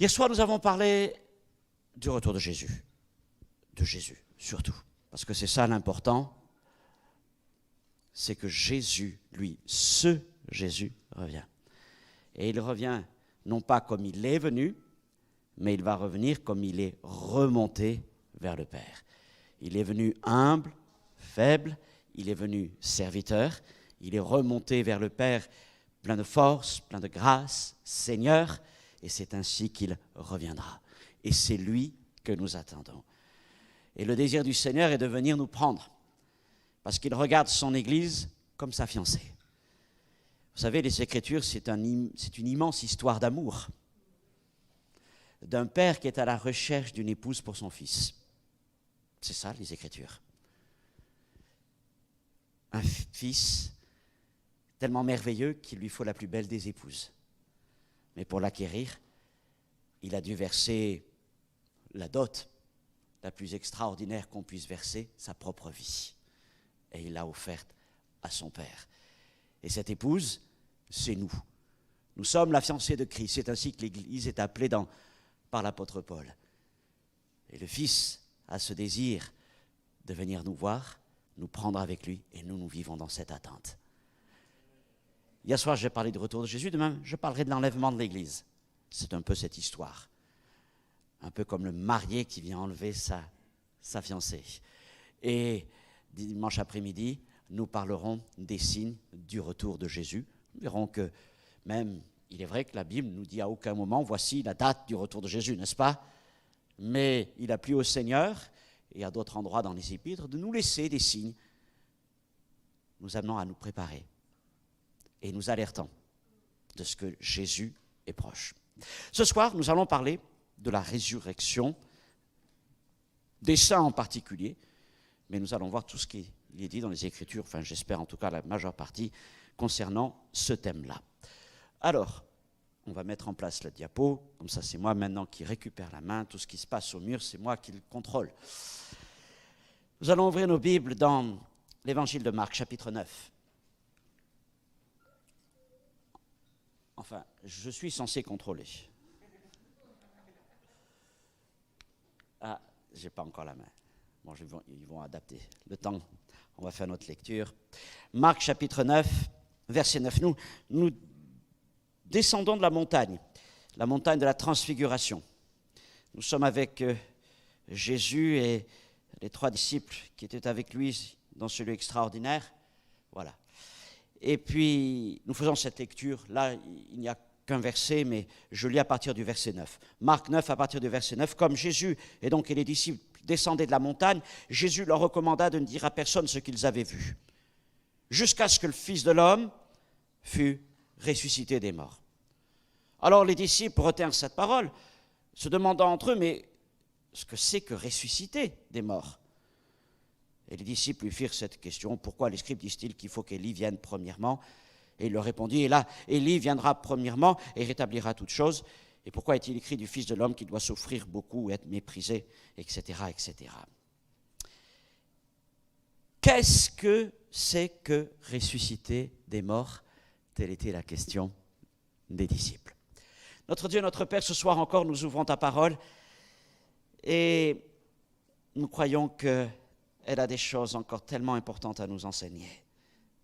Hier soir, nous avons parlé du retour de Jésus. De Jésus, surtout. Parce que c'est ça l'important. C'est que Jésus, lui, ce Jésus, revient. Et il revient non pas comme il est venu, mais il va revenir comme il est remonté vers le Père. Il est venu humble, faible, il est venu serviteur, il est remonté vers le Père plein de force, plein de grâce, Seigneur, et c'est ainsi qu'il reviendra. Et c'est lui que nous attendons. Et le désir du Seigneur est de venir nous prendre, parce qu'il regarde son Église comme sa fiancée. Vous savez, les Écritures, c'est une immense histoire d'amour, d'un père qui est à la recherche d'une épouse pour son fils. C'est ça, les Écritures. Un fils tellement merveilleux qu'il lui faut la plus belle des épouses. Mais pour l'acquérir, il a dû verser la dot la plus extraordinaire qu'on puisse verser, sa propre vie. Et il l'a offerte à son père. Et cette épouse, c'est nous. Nous sommes la fiancée de Christ. C'est ainsi que l'Église est appelée par l'apôtre Paul. Et le Fils a ce désir de venir nous voir, nous prendre avec lui, et nous vivons dans cette attente. Hier soir, j'ai parlé du retour de Jésus. Demain, je parlerai de l'enlèvement de l'Église. C'est un peu cette histoire. Un peu comme le marié qui vient enlever sa fiancée. Et dimanche après-midi, nous parlerons des signes du retour de Jésus. Nous verrons que même, il est vrai que la Bible nous dit à aucun moment, voici la date du retour de Jésus, n'est-ce pas? Mais il a plu au Seigneur, et à d'autres endroits dans les Épîtres, de nous laisser des signes, nous amenant à nous préparer et nous alertant de ce que Jésus est proche. Ce soir, nous allons parler de la résurrection, des saints en particulier, mais nous allons voir tout ce qui est dit dans les Écritures, enfin j'espère en tout cas la majeure partie, concernant ce thème-là. Alors, on va mettre en place la diapo, comme ça c'est moi maintenant qui récupère la main, tout ce qui se passe au mur, c'est moi qui le contrôle. Nous allons ouvrir nos Bibles dans l'Évangile de Marc, chapitre 9. Enfin, je suis censé contrôler. Ah, je n'ai pas encore la main. Bon, ils vont adapter. Le temps, on va faire notre lecture. Marc, chapitre 9, verset 9. Nous descendons de la montagne de la transfiguration. Nous sommes avec Jésus et les 3 disciples qui étaient avec lui dans ce lieu extraordinaire. Voilà. Et puis, nous faisons cette lecture. Là, il n'y a qu'un verset, mais je lis à partir du verset 9. Marc 9, à partir du verset 9. Comme Jésus et donc les disciples descendaient de la montagne, Jésus leur recommanda de ne dire à personne ce qu'ils avaient vu, jusqu'à ce que le Fils de l'homme fût ressuscité des morts. Alors les disciples retinrent cette parole, se demandant entre eux, mais ce que c'est que ressusciter des morts? Et les disciples lui firent cette question, pourquoi les scribes disent-ils qu'il faut qu'Élie vienne premièrement? Et il leur répondit, et là, Élie viendra premièrement et rétablira toutes choses. Et pourquoi est-il écrit du Fils de l'homme qu'il doit souffrir beaucoup, être méprisé, etc., etc. Qu'est-ce que c'est que ressusciter des morts? Telle était la question des disciples. Notre Dieu, notre Père, ce soir encore, nous ouvrons ta parole et nous croyons qu'elle a des choses encore tellement importantes à nous enseigner.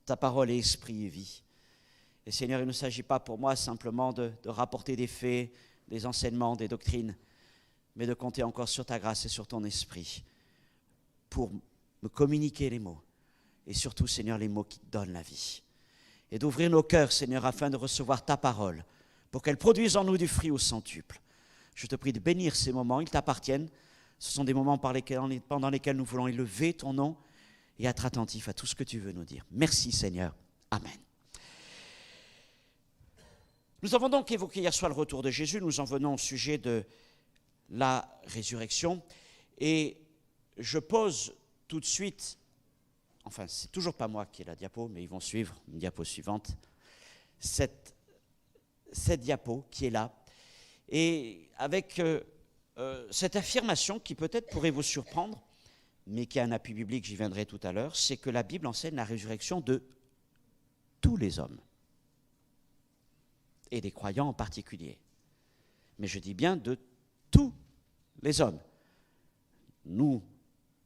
Ta parole est esprit et vie. Et Seigneur, il ne s'agit pas pour moi simplement de rapporter des faits, des enseignements, des doctrines, mais de compter encore sur ta grâce et sur ton esprit pour me communiquer les mots. Et surtout, Seigneur, les mots qui donnent la vie. Et d'ouvrir nos cœurs, Seigneur, afin de recevoir ta parole, pour qu'elle produise en nous du fruit au centuple. Je te prie de bénir ces moments, ils t'appartiennent. Ce sont des moments pendant lesquels nous voulons élever ton nom et être attentifs à tout ce que tu veux nous dire. Merci Seigneur. Amen. Nous avons donc évoqué hier soir le retour de Jésus. Nous en venons au sujet de la résurrection. Et je pose tout de suite, enfin c'est toujours pas moi qui ai la diapo, mais ils vont suivre une diapo suivante, cette diapo qui est là. Et avec cette affirmation qui peut-être pourrait vous surprendre, mais qui a un appui biblique, j'y viendrai tout à l'heure, c'est que la Bible enseigne la résurrection de tous les hommes, et des croyants en particulier. mais je dis bien de tous les hommes. Nous,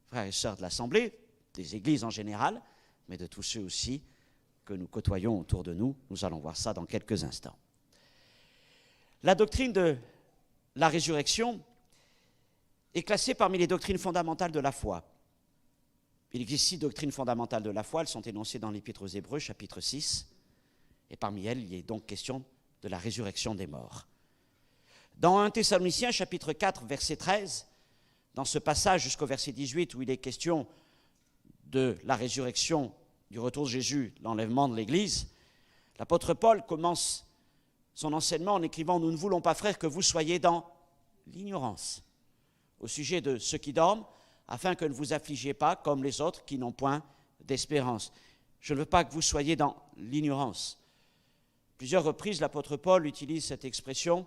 frères et sœurs de l'Assemblée, des églises en général, mais de tous ceux aussi que nous côtoyons autour de nous. Nous allons voir ça dans quelques instants. La doctrine de la résurrection est classée parmi les doctrines fondamentales de la foi. Il existe 6 doctrines fondamentales de la foi, elles sont énoncées dans l'Épître aux Hébreux, chapitre 6, et parmi elles, il est donc question de la résurrection des morts. Dans 1 Thessaloniciens, chapitre 4, verset 13, dans ce passage jusqu'au verset 18, où il est question de la résurrection, du retour de Jésus, l'enlèvement de l'Église, l'apôtre Paul commence son enseignement en écrivant « Nous ne voulons pas, frères, que vous soyez dans l'ignorance au sujet de ceux qui dorment, afin que ne vous affligiez pas comme les autres qui n'ont point d'espérance. » Je ne veux pas que vous soyez dans l'ignorance. Plusieurs reprises, l'apôtre Paul utilise cette expression.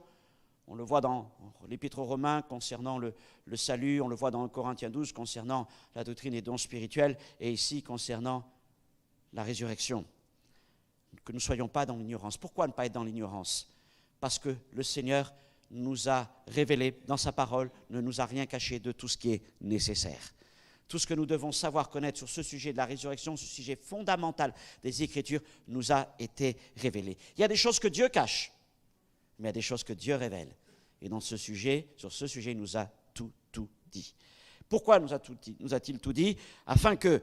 On le voit dans l'Épître aux Romains concernant le salut, on le voit dans Corinthiens 12 concernant la doctrine des dons spirituels, et ici concernant la résurrection. Que nous ne soyons pas dans l'ignorance. Pourquoi ne pas être dans l'ignorance? Parce que le Seigneur nous a révélé dans sa parole, ne nous a rien caché de tout ce qui est nécessaire. Tout ce que nous devons savoir connaître sur ce sujet de la résurrection, ce sujet fondamental des Écritures, nous a été révélé. Il y a des choses que Dieu cache, mais il y a des choses que Dieu révèle. Et dans ce sujet, sur ce sujet, il nous a tout dit. Pourquoi nous a-t-il tout dit? Afin que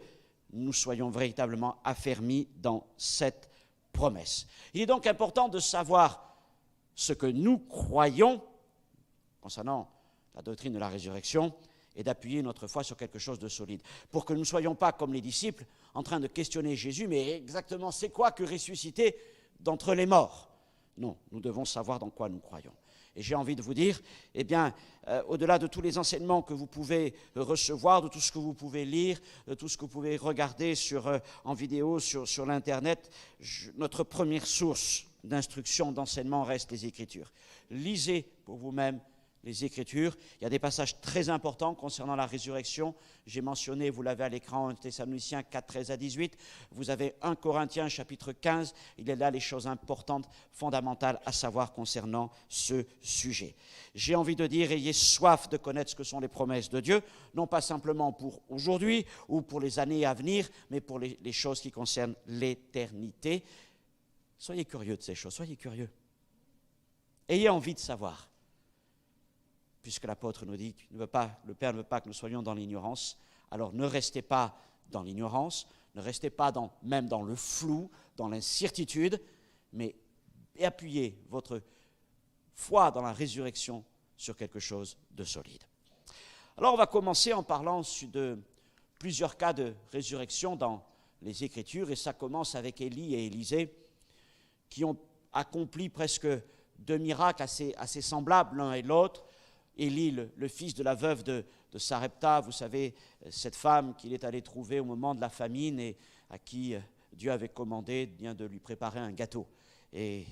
nous soyons véritablement affermis dans cette promesse. Il est donc important de savoir ce que nous croyons concernant la doctrine de la résurrection et d'appuyer notre foi sur quelque chose de solide. Pour que nous ne soyons pas comme les disciples en train de questionner Jésus, mais exactement c'est quoi que ressusciter d'entre les morts? Non, nous devons savoir dans quoi nous croyons. Et j'ai envie de vous dire, eh bien, au-delà de tous les enseignements que vous pouvez recevoir, de tout ce que vous pouvez lire, de tout ce que vous pouvez regarder en vidéo sur l'Internet, notre première source d'instruction, d'enseignement reste les Écritures. Lisez pour vous-même les Écritures. Il y a des passages très importants concernant la résurrection. J'ai mentionné, vous l'avez à l'écran, 1 Thessaloniciens 4, 13 à 18. Vous avez 1 Corinthiens chapitre 15. Il y a là les choses importantes, fondamentales à savoir concernant ce sujet. J'ai envie de dire, ayez soif de connaître ce que sont les promesses de Dieu, non pas simplement pour aujourd'hui ou pour les années à venir, mais pour les choses qui concernent l'éternité. Soyez curieux de ces choses, soyez curieux. Ayez envie de savoir. Puisque l'apôtre nous dit que le Père ne veut pas que nous soyons dans l'ignorance, alors ne restez pas dans l'ignorance, ne restez pas même dans le flou, dans l'incertitude, mais appuyez votre foi dans la résurrection sur quelque chose de solide. Alors on va commencer en parlant de plusieurs cas de résurrection dans les Écritures, et ça commence avec Élie et Élisée, qui ont accompli presque 2 miracles assez semblables l'un et l'autre. Élie, le fils de la veuve de Sarepta, vous savez, cette femme qu'il est allé trouver au moment de la famine et à qui Dieu avait commandé bien de lui préparer un gâteau. Et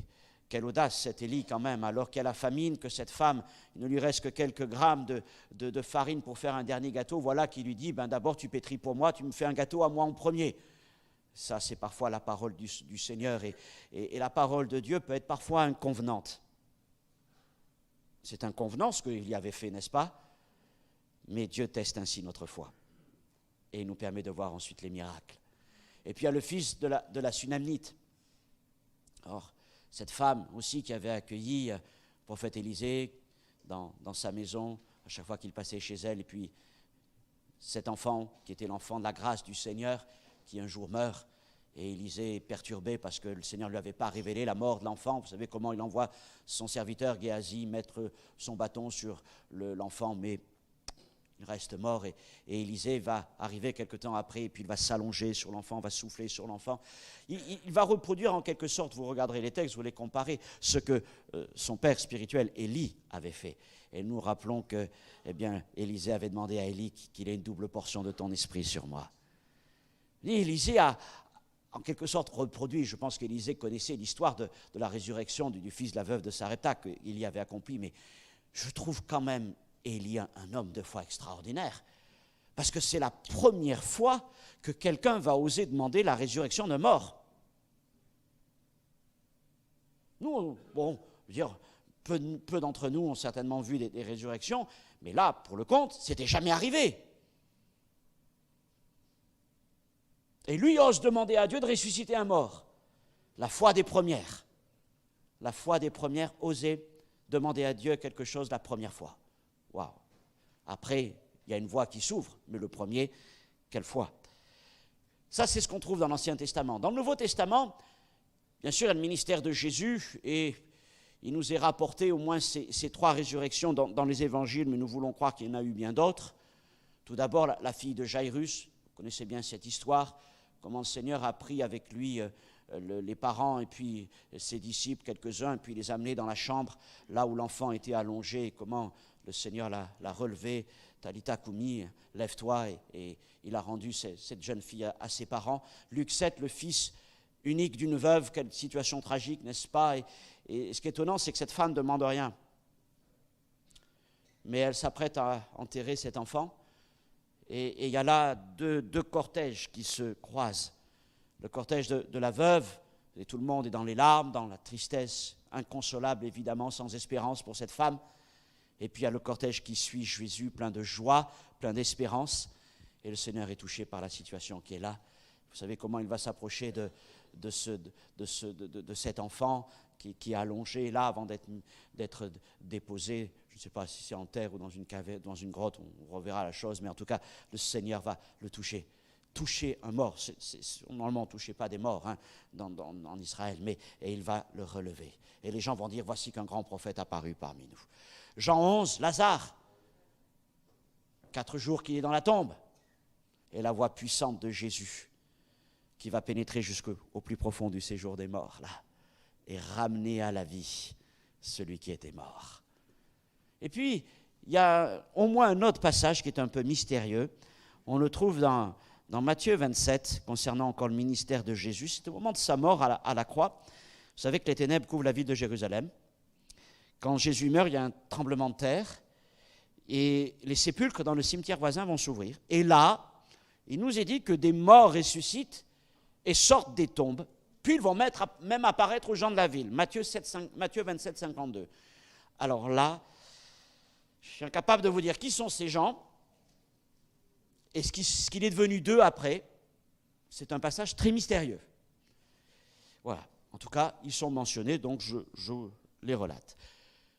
quelle audace cet Élie quand même, alors qu'il y a la famine, que cette femme, il ne lui reste que quelques grammes de farine pour faire un dernier gâteau, voilà qui lui dit, d'abord tu pétris pour moi, tu me fais un gâteau à moi en premier. Ça, c'est parfois la parole du Seigneur, et la parole de Dieu peut être parfois inconvenante. C'est inconvenant ce qu'il y avait fait, n'est-ce pas? Mais Dieu teste ainsi notre foi. Et il nous permet de voir ensuite les miracles. Et puis il y a le fils de la Sunamite. Or, cette femme aussi qui avait accueilli le prophète Élisée dans sa maison, à chaque fois qu'il passait chez elle, et puis cet enfant qui était l'enfant de la grâce du Seigneur, qui un jour meurt, et Élisée est perturbé parce que le Seigneur ne lui avait pas révélé la mort de l'enfant. Vous savez comment il envoie son serviteur Géasi mettre son bâton sur l'enfant, mais il reste mort. Et Élisée va arriver quelque temps après, et puis il va s'allonger sur l'enfant, va souffler sur l'enfant. Il va reproduire en quelque sorte, vous regarderez les textes, vous les comparez, ce que son père spirituel, Élie, avait fait. Et nous rappelons que, Élisée avait demandé à Élie qu'il ait une double portion de ton esprit sur moi. Élisée a en quelque sorte reproduit, je pense qu'Élisée connaissait l'histoire de la résurrection du fils de la veuve de Sarepta qu'il y avait accompli, mais je trouve quand même Élie un homme de foi extraordinaire, parce que c'est la première fois que quelqu'un va oser demander la résurrection de mort. Nous, je veux dire, peu d'entre nous ont certainement vu des résurrections, mais là, pour le compte, c'était jamais arrivé. Et lui ose demander à Dieu de ressusciter un mort. La foi des premières. La foi des premières, oser demander à Dieu quelque chose la première fois. Waouh! Après, il y a une voie qui s'ouvre, mais le premier, quelle foi! Ça, c'est ce qu'on trouve dans l'Ancien Testament. Dans le Nouveau Testament, bien sûr, il y a le ministère de Jésus, et il nous est rapporté au moins ces 3 résurrections dans les évangiles, mais nous voulons croire qu'il y en a eu bien d'autres. Tout d'abord, la fille de Jairus, vous connaissez bien cette histoire, comment le Seigneur a pris avec lui les parents et puis ses disciples, quelques-uns, et puis les amener dans la chambre, là où l'enfant était allongé, et comment le Seigneur l'a relevé, Talitha Koumi, lève-toi, et il a rendu cette jeune fille à ses parents. Luc 7, le fils unique d'une veuve, quelle situation tragique, n'est-ce pas? Et ce qui est étonnant, c'est que cette femme ne demande rien. Mais elle s'apprête à enterrer cet enfant, et il y a là deux cortèges qui se croisent. Le cortège de la veuve, et tout le monde est dans les larmes, dans la tristesse, inconsolable évidemment, sans espérance pour cette femme. Et puis il y a le cortège qui suit Jésus, plein de joie, plein d'espérance. Et le Seigneur est touché par la situation qui est là. Vous savez comment il va s'approcher de cet enfant qui est allongé là avant d'être déposé. Je ne sais pas si c'est en terre ou dans une cave, dans une grotte, on reverra la chose, mais en tout cas, le Seigneur va le toucher. Toucher un mort, normalement on ne touchait pas des morts en Israël, et il va le relever. Et les gens vont dire, voici qu'un grand prophète apparu parmi nous. Jean 11, Lazare, 4 jours qu'il est dans la tombe, et la voix puissante de Jésus qui va pénétrer jusqu'au plus profond du séjour des morts, là, et ramener à la vie celui qui était mort. Et puis, il y a au moins un autre passage qui est un peu mystérieux. On le trouve dans Matthieu 27, concernant encore le ministère de Jésus. C'est au moment de sa mort à la croix. Vous savez que les ténèbres couvrent la ville de Jérusalem. Quand Jésus meurt, il y a un tremblement de terre, et les sépulcres dans le cimetière voisin vont s'ouvrir. Et là, il nous est dit que des morts ressuscitent et sortent des tombes, puis ils vont même apparaître aux gens de la ville. Matthieu 27, 52. Alors là, je suis incapable de vous dire qui sont ces gens, et ce qu'il est devenu d'eux après. C'est un passage très mystérieux. Voilà. En tout cas, ils sont mentionnés, donc je les relate.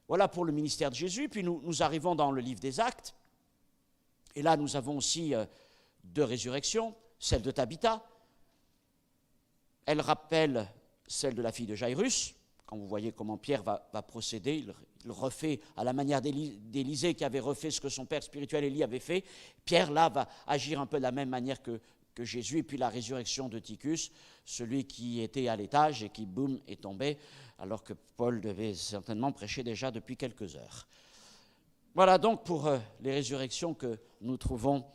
Voilà pour le ministère de Jésus. Puis nous arrivons dans le livre des Actes. Et là, nous avons aussi 2 résurrections. Celle de Tabitha. Elle rappelle celle de la fille de Jairus. Quand vous voyez comment Pierre va procéder, il refait à la manière d'Élisée qui avait refait ce que son père spirituel Élie avait fait. Pierre, là, va agir un peu de la même manière que Jésus. Et puis la résurrection de Tychus, celui qui était à l'étage et qui, boum, est tombé, alors que Paul devait certainement prêcher déjà depuis quelques heures. Voilà donc pour les résurrections que nous trouvons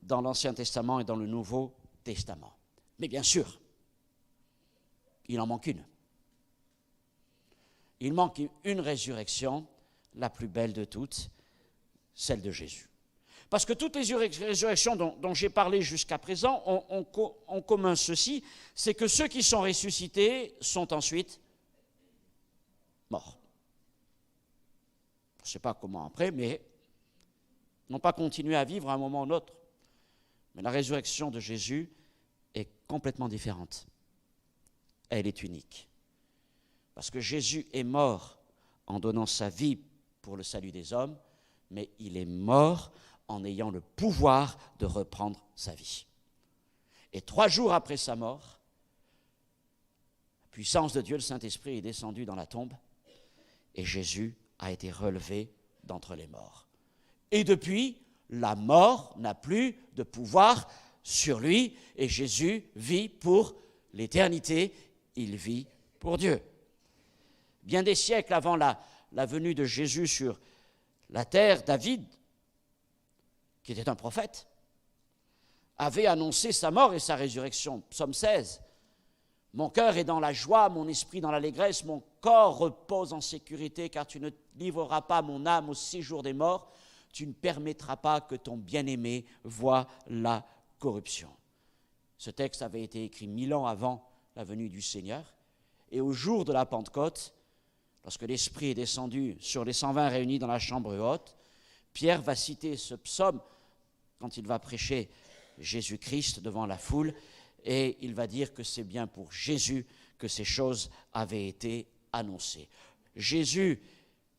dans l'Ancien Testament et dans le Nouveau Testament. Mais bien sûr, il en manque une. Il manque une résurrection, la plus belle de toutes, celle de Jésus. Parce que toutes les résurrections dont j'ai parlé jusqu'à présent ont en commun ceci, c'est que ceux qui sont ressuscités sont ensuite morts. Je ne sais pas comment après, mais n'ont pas continué à vivre à un moment ou un autre. Mais la résurrection de Jésus est complètement différente. Elle est unique. Parce que Jésus est mort en donnant sa vie pour le salut des hommes, mais il est mort en ayant le pouvoir de reprendre sa vie. Et 3 jours après sa mort, la puissance de Dieu, le Saint-Esprit, est descendu dans la tombe, et Jésus a été relevé d'entre les morts. Et depuis, la mort n'a plus de pouvoir sur lui, et Jésus vit pour l'éternité, il vit pour Dieu. Bien des siècles avant la venue de Jésus sur la terre, David, qui était un prophète, avait annoncé sa mort et sa résurrection. Psaume 16. « Mon cœur est dans la joie, mon esprit dans l'allégresse, mon corps repose en sécurité, car tu ne livreras pas mon âme au séjour des morts, tu ne permettras pas que ton bien-aimé voie la corruption. » Ce texte avait été écrit 1000 ans avant la venue du Seigneur, et au jour de la Pentecôte, lorsque l'Esprit est descendu sur les 120 réunis dans la chambre haute, Pierre va citer ce psaume quand il va prêcher Jésus-Christ devant la foule, et il va dire que c'est bien pour Jésus que ces choses avaient été annoncées. Jésus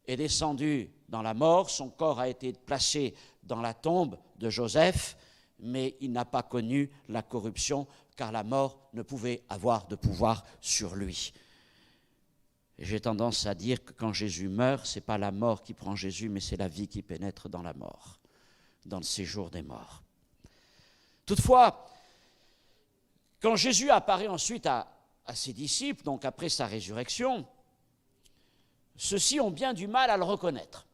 est descendu dans la mort, son corps a été placé dans la tombe de Joseph, mais il n'a pas connu la corruption, car la mort ne pouvait avoir de pouvoir sur lui. Et j'ai tendance à dire que quand Jésus meurt, ce n'est pas la mort qui prend Jésus, mais c'est la vie qui pénètre dans la mort, dans le séjour des morts. Toutefois, quand Jésus apparaît ensuite à ses disciples, donc après sa résurrection, ceux-ci ont bien du mal à le reconnaître.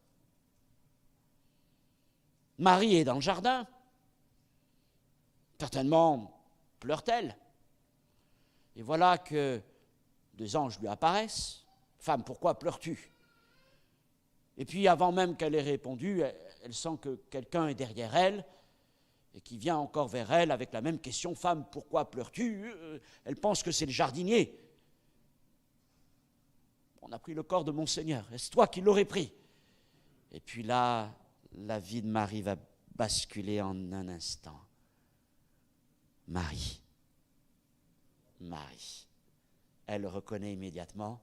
Marie est dans le jardin, certainement pleure-t-elle, et voilà que des anges lui apparaissent. « Femme, pourquoi pleures-tu » Et puis avant même qu'elle ait répondu, elle sent que quelqu'un est derrière elle et qui vient encore vers elle avec la même question. « Femme, pourquoi pleures-tu » Elle pense que c'est le jardinier. « On a pris le corps de mon Seigneur, est-ce toi qui l'aurais pris ?» Et puis là, la vie de Marie va basculer en un instant. Marie. Elle le reconnaît immédiatement,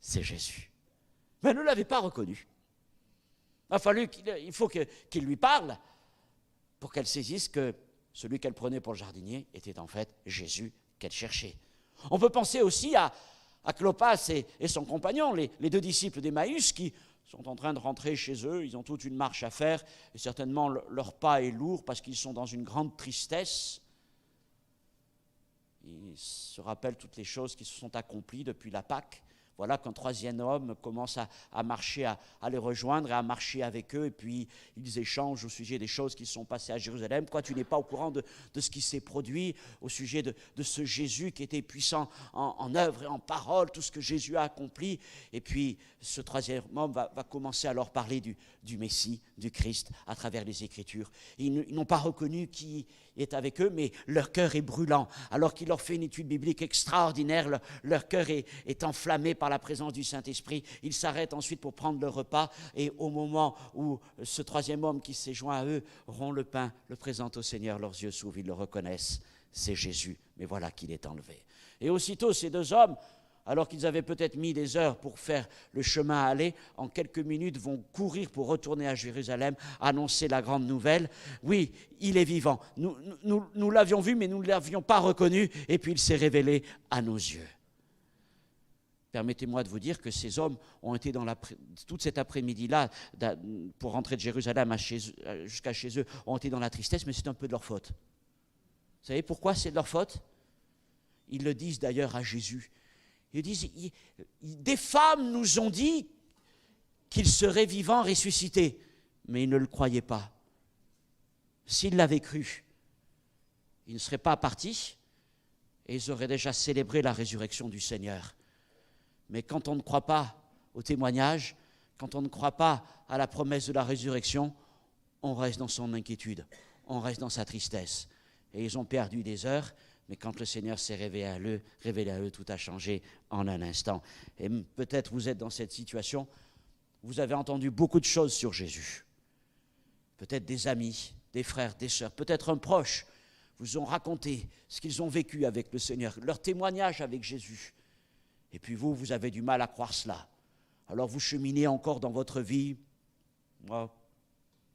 c'est Jésus. Mais elle ne l'avait pas reconnu. Il faut qu'il lui parle pour qu'elle saisisse que celui qu'elle prenait pour le jardinier était en fait Jésus qu'elle cherchait. On peut penser aussi à Clopas et son compagnon, les deux disciples d'Emmaüs qui sont en train de rentrer chez eux, ils ont toute une marche à faire, et certainement leur pas est lourd parce qu'ils sont dans une grande tristesse. Ils se rappellent toutes les choses qui se sont accomplies depuis la Pâque. Voilà qu'un troisième homme commence à marcher, à les rejoindre et à marcher avec eux. Et puis, ils échangent au sujet des choses qui se sont passées à Jérusalem. Pourquoi tu n'es pas au courant de ce qui s'est produit, au sujet de ce Jésus qui était puissant en œuvre et en parole, tout ce que Jésus a accompli. Et puis, ce troisième homme va commencer à leur parler du Messie, du Christ, à travers les Écritures. Ils n'ont pas reconnu qui est avec eux, mais leur cœur est brûlant. Alors qu'il leur fait une étude biblique extraordinaire, leur cœur est enflammé par la présence du Saint-Esprit. Ils s'arrêtent ensuite pour prendre le repas, et au moment où ce troisième homme qui s'est joint à eux rompt le pain, le présente au Seigneur, leurs yeux s'ouvrent, ils le reconnaissent, c'est Jésus, mais voilà qu'il est enlevé. Et aussitôt, ces deux hommes, alors qu'ils avaient peut-être mis des heures pour faire le chemin à aller, en quelques minutes vont courir pour retourner à Jérusalem, annoncer la grande nouvelle. Oui, il est vivant. Nous l'avions vu, mais nous ne l'avions pas reconnu, et puis il s'est révélé à nos yeux. Permettez-moi de vous dire que ces hommes ont été toute cet après-midi-là, pour rentrer de Jérusalem jusqu'à chez eux, ont été dans la tristesse, mais c'est un peu de leur faute. Vous savez pourquoi c'est de leur faute ? Ils le disent d'ailleurs à Jésus. Ils disent, des femmes nous ont dit qu'il serait vivant, ressuscité, mais ils ne le croyaient pas. S'ils l'avaient cru, ils ne seraient pas partis et ils auraient déjà célébré la résurrection du Seigneur. Mais quand on ne croit pas au témoignage, quand on ne croit pas à la promesse de la résurrection, on reste dans son inquiétude, on reste dans sa tristesse. Et ils ont perdu des heures, mais quand le Seigneur s'est révélé à eux, tout a changé en un instant. Et peut-être vous êtes dans cette situation, vous avez entendu beaucoup de choses sur Jésus. Peut-être des amis, des frères, des sœurs, peut-être un proche vous ont raconté ce qu'ils ont vécu avec le Seigneur, leur témoignage avec Jésus. Et puis vous avez du mal à croire cela. Alors vous cheminez encore dans votre vie. Moi,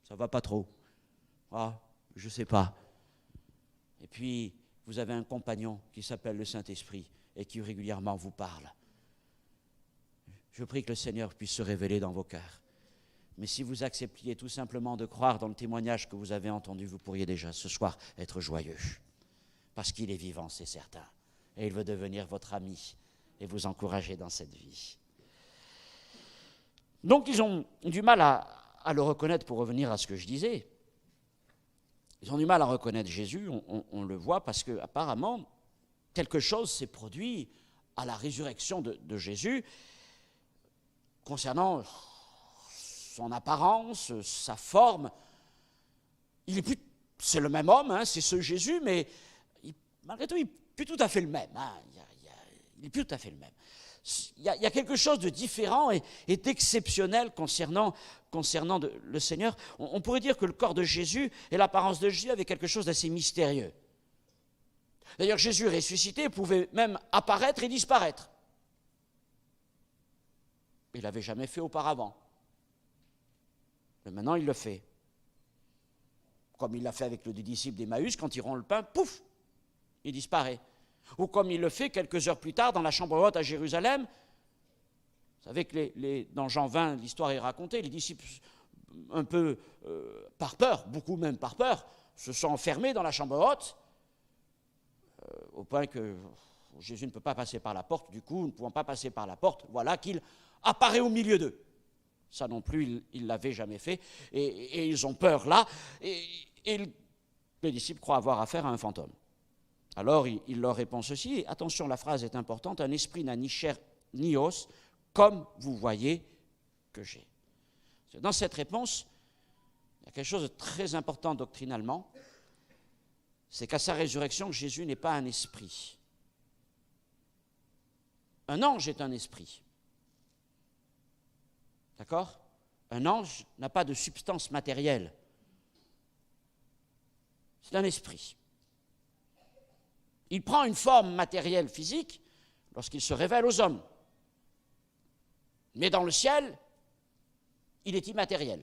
ça ne va pas trop. Je ne sais pas. Et puis, vous avez un compagnon qui s'appelle le Saint-Esprit et qui régulièrement vous parle. Je prie que le Seigneur puisse se révéler dans vos cœurs. Mais si vous acceptiez tout simplement de croire dans le témoignage que vous avez entendu, vous pourriez déjà ce soir être joyeux. Parce qu'il est vivant, c'est certain. Et il veut devenir votre ami et vous encourager dans cette vie. Donc ils ont du mal à le reconnaître, pour revenir à ce que je disais. Ils ont du mal à reconnaître Jésus, on le voit, parce qu'apparemment, quelque chose s'est produit à la résurrection de Jésus concernant son apparence, sa forme. C'est le même homme, c'est ce Jésus, mais malgré tout, il n'est plus tout à fait le même. Il n'est plus tout à fait le même. Il y a quelque chose de différent et d'exceptionnel concernant le Seigneur. On pourrait dire que le corps de Jésus et l'apparence de Jésus avaient quelque chose d'assez mystérieux. D'ailleurs, Jésus ressuscité pouvait même apparaître et disparaître. Il ne l'avait jamais fait auparavant. Mais maintenant, il le fait. Comme il l'a fait avec le disciple d'Emmaüs, quand il rompt le pain, pouf, il disparaît. Ou comme il le fait quelques heures plus tard dans la chambre haute à Jérusalem. Vous savez que dans Jean 20, l'histoire est racontée, les disciples, un peu par peur, beaucoup même par peur, se sont enfermés dans la chambre haute, au point que Jésus ne peut pas passer par la porte, du coup, ne pouvant pas passer par la porte, voilà qu'il apparaît au milieu d'eux. Ça non plus, il ne l'avait jamais fait, et ils ont peur là, et les disciples croient avoir affaire à un fantôme. Alors il leur répond ceci, et attention, la phrase est importante, un esprit n'a ni chair ni os, comme vous voyez que j'ai. Dans cette réponse, il y a quelque chose de très important doctrinalement, c'est qu'à sa résurrection, Jésus n'est pas un esprit. Un ange est un esprit. D'accord ? Un ange n'a pas de substance matérielle. C'est un esprit. Il prend une forme matérielle physique lorsqu'il se révèle aux hommes. Mais dans le ciel, il est immatériel.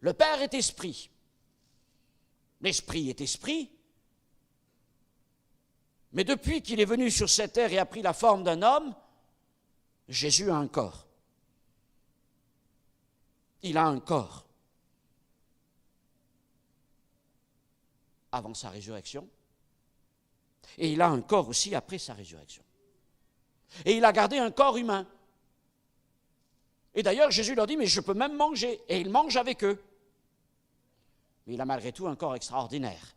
Le Père est esprit. L'esprit est esprit. Mais depuis qu'il est venu sur cette terre et a pris la forme d'un homme, Jésus a un corps. Il a un corps. Avant sa résurrection. Et il a un corps aussi après sa résurrection. Et il a gardé un corps humain. Et d'ailleurs, Jésus leur dit, mais je peux même manger. Et il mange avec eux. Mais il a malgré tout un corps extraordinaire.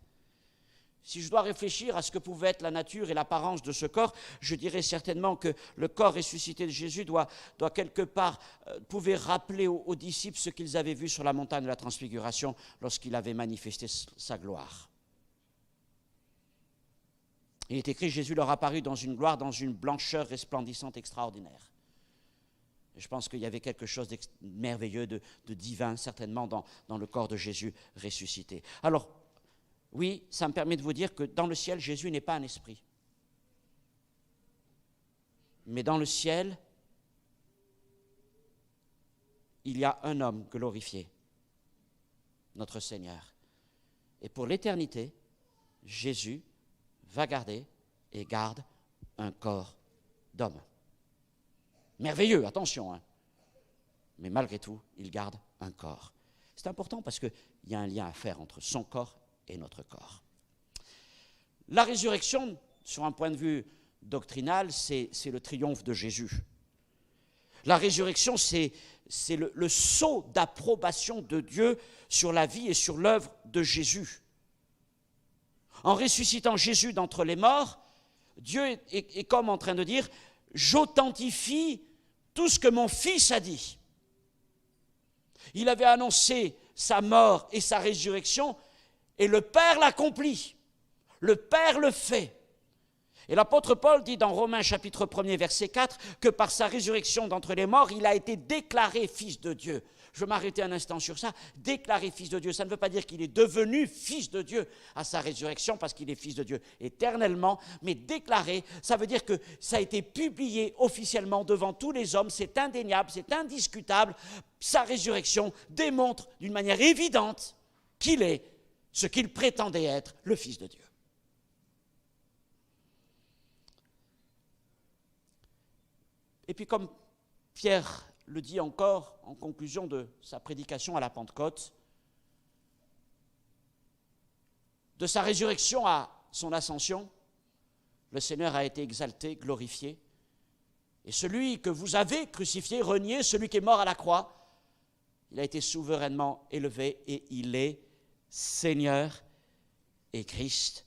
Si je dois réfléchir à ce que pouvait être la nature et l'apparence de ce corps, je dirais certainement que le corps ressuscité de Jésus doit quelque part, pouvait rappeler aux disciples ce qu'ils avaient vu sur la montagne de la Transfiguration lorsqu'il avait manifesté sa gloire. Il est écrit, Jésus leur apparut dans une gloire, dans une blancheur resplendissante extraordinaire. Et je pense qu'il y avait quelque chose de merveilleux, de divin, certainement, dans le corps de Jésus ressuscité. Alors, oui, ça me permet de vous dire que dans le ciel, Jésus n'est pas un esprit. Mais dans le ciel, il y a un homme glorifié, notre Seigneur. Et pour l'éternité, Jésus va garder et garde un corps d'homme. Merveilleux, attention, hein. Mais malgré tout, il garde un corps. C'est important parce qu'il y a un lien à faire entre son corps et notre corps. La résurrection, sur un point de vue doctrinal, c'est le triomphe de Jésus. La résurrection, c'est le sceau d'approbation de Dieu sur la vie et sur l'œuvre de Jésus. En ressuscitant Jésus d'entre les morts, Dieu est comme en train de dire « J'authentifie tout ce que mon Fils a dit ». Il avait annoncé sa mort et sa résurrection, et le Père l'accomplit. Le Père le fait. Et l'apôtre Paul dit dans Romains chapitre 1er verset 4 que par sa résurrection d'entre les morts, il a été déclaré fils de Dieu. Je vais m'arrêter un instant sur ça. Déclaré fils de Dieu, ça ne veut pas dire qu'il est devenu fils de Dieu à sa résurrection parce qu'il est fils de Dieu éternellement, mais déclaré, ça veut dire que ça a été publié officiellement devant tous les hommes, c'est indéniable, c'est indiscutable. Sa résurrection démontre d'une manière évidente qu'il est ce qu'il prétendait être, le Fils de Dieu. Et puis comme Pierre le dit encore en conclusion de sa prédication à la Pentecôte, de sa résurrection à son ascension, le Seigneur a été exalté, glorifié. Et celui que vous avez crucifié, renié, celui qui est mort à la croix, il a été souverainement élevé et il est Seigneur et Christ.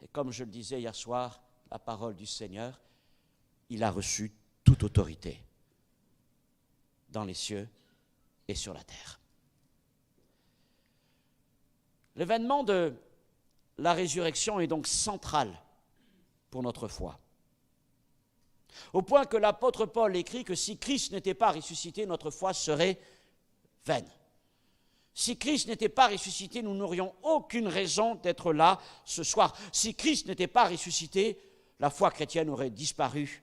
Et comme je le disais hier soir, la parole du Seigneur, il a reçu toute autorité dans les cieux et sur la terre. L'événement de la résurrection est donc central pour notre foi. Au point que l'apôtre Paul écrit que si Christ n'était pas ressuscité, notre foi serait vaine. Si Christ n'était pas ressuscité, nous n'aurions aucune raison d'être là ce soir. Si Christ n'était pas ressuscité, la foi chrétienne aurait disparu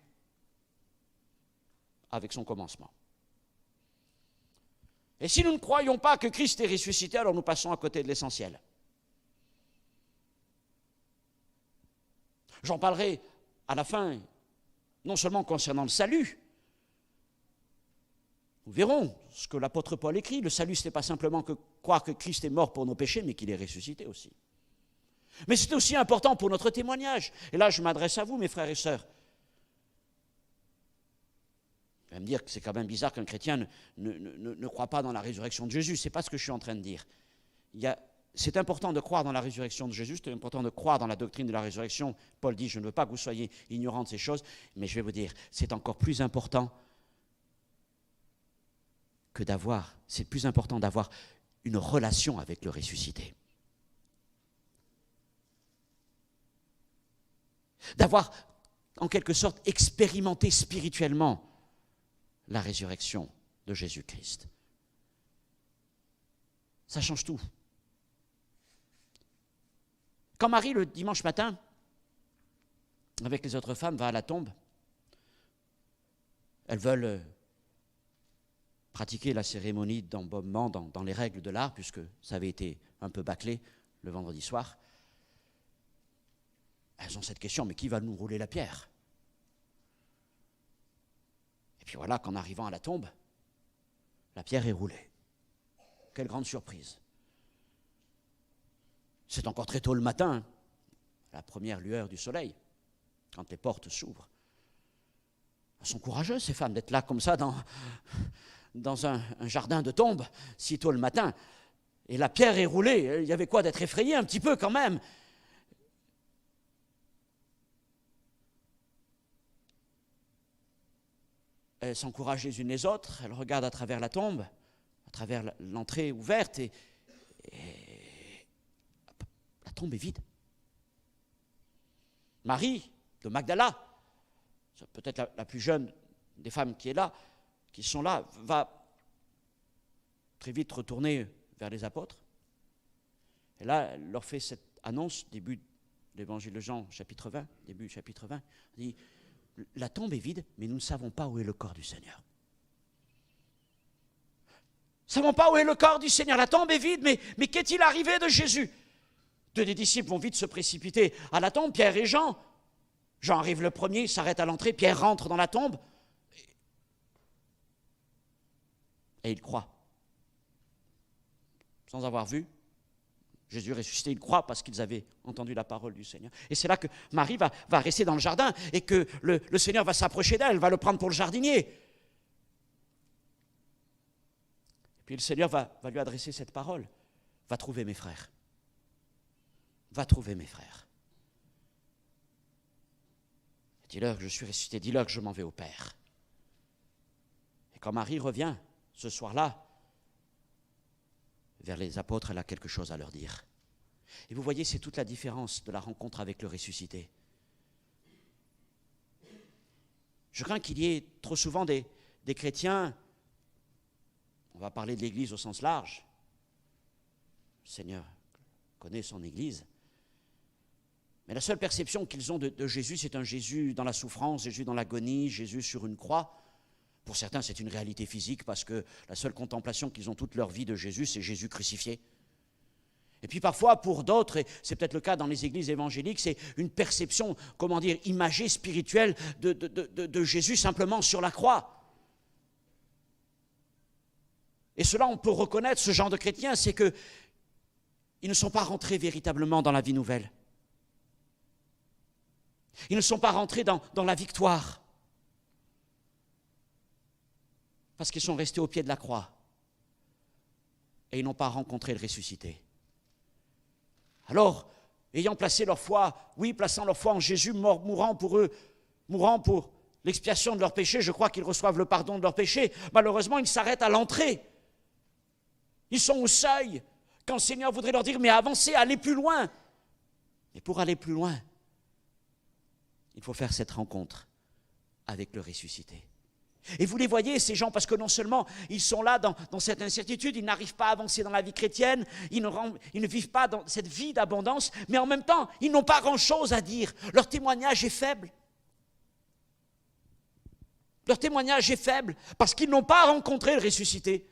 avec son commencement. Et si nous ne croyons pas que Christ est ressuscité, alors nous passons à côté de l'essentiel. J'en parlerai à la fin, non seulement concernant le salut. Nous verrons ce que l'apôtre Paul écrit. Le salut, ce n'est pas simplement que croire que Christ est mort pour nos péchés, mais qu'il est ressuscité aussi. Mais c'est aussi important pour notre témoignage. Et là, je m'adresse à vous, mes frères et sœurs. Vous allez me dire que c'est quand même bizarre qu'un chrétien ne croit pas dans la résurrection de Jésus. Ce n'est pas ce que je suis en train de dire. C'est important de croire dans la résurrection de Jésus, c'est important de croire dans la doctrine de la résurrection. Paul dit, je ne veux pas que vous soyez ignorants de ces choses, mais je vais vous dire, c'est encore plus important c'est plus important d'avoir une relation avec le ressuscité. D'avoir, en quelque sorte, expérimenté spirituellement la résurrection de Jésus-Christ. Ça change tout. Quand Marie, le dimanche matin, avec les autres femmes, va à la tombe, elles veulent pratiquer la cérémonie d'embaumement dans les règles de l'art, puisque ça avait été un peu bâclé le vendredi soir. Elles ont cette question, mais qui va nous rouler la pierre? Et puis voilà qu'en arrivant à la tombe, la pierre est roulée. Quelle grande surprise. C'est encore très tôt le matin, à la première lueur du soleil, quand les portes s'ouvrent. Elles sont courageuses, ces femmes, d'être là comme ça dans un jardin de tombe, si tôt le matin. Et la pierre est roulée. Il y avait quoi d'être effrayé un petit peu quand même. Elles s'encouragent les unes les autres, elles regardent à travers la tombe, à travers l'entrée ouverte, et la tombe est vide. Marie de Magdala, peut-être la plus jeune des femmes qui sont là, va très vite retourner vers les apôtres. Et là, elle leur fait cette annonce, début de l'évangile de Jean, chapitre 20, début chapitre 20. Elle dit, la tombe est vide, mais nous ne savons pas où est le corps du Seigneur. Nous ne savons pas où est le corps du Seigneur. La tombe est vide, mais qu'est-il arrivé de Jésus? Deux des disciples vont vite se précipiter à la tombe, Pierre et Jean. Jean arrive le premier, s'arrête à l'entrée, Pierre rentre dans la tombe. Et il croit. Sans avoir vu Jésus ressuscité, ils croient parce qu'ils avaient entendu la parole du Seigneur. Et c'est là que Marie va rester dans le jardin et que le Seigneur va s'approcher d'elle, va le prendre pour le jardinier. Et puis le Seigneur va lui adresser cette parole. Va trouver mes frères. Va trouver mes frères. Dis-leur que je suis ressuscité, dis-leur que je m'en vais au Père. Et quand Marie revient ce soir-là, vers les apôtres, elle a quelque chose à leur dire. Et vous voyez, c'est toute la différence de la rencontre avec le ressuscité. Je crains qu'il y ait trop souvent des chrétiens, on va parler de l'Église au sens large, le Seigneur connaît son Église, mais la seule perception qu'ils ont de Jésus, c'est un Jésus dans la souffrance, Jésus dans l'agonie, Jésus sur une croix. Pour certains, c'est une réalité physique parce que la seule contemplation qu'ils ont toute leur vie de Jésus, c'est Jésus crucifié. Et puis parfois, pour d'autres, et c'est peut-être le cas dans les églises évangéliques, c'est une perception, imagée, spirituelle de Jésus simplement sur la croix. Et cela, on peut reconnaître, ce genre de chrétiens, c'est qu'ils ne sont pas rentrés véritablement dans la vie nouvelle. Ils ne sont pas rentrés dans la victoire. Parce qu'ils sont restés au pied de la croix. Et ils n'ont pas rencontré le ressuscité. Alors, ayant placé leur foi, plaçant leur foi en Jésus, mourant pour eux, mourant pour l'expiation de leurs péchés, je crois qu'ils reçoivent le pardon de leurs péchés. Malheureusement, ils s'arrêtent à l'entrée. Ils sont au seuil. Quand le Seigneur voudrait leur dire, mais avancez, allez plus loin. Et pour aller plus loin, il faut faire cette rencontre avec le ressuscité. Et vous les voyez, ces gens, parce que non seulement ils sont là dans cette incertitude, ils n'arrivent pas à avancer dans la vie chrétienne, ils ne vivent pas dans cette vie d'abondance, mais en même temps, ils n'ont pas grand-chose à dire. Leur témoignage est faible. Leur témoignage est faible parce qu'ils n'ont pas rencontré le ressuscité.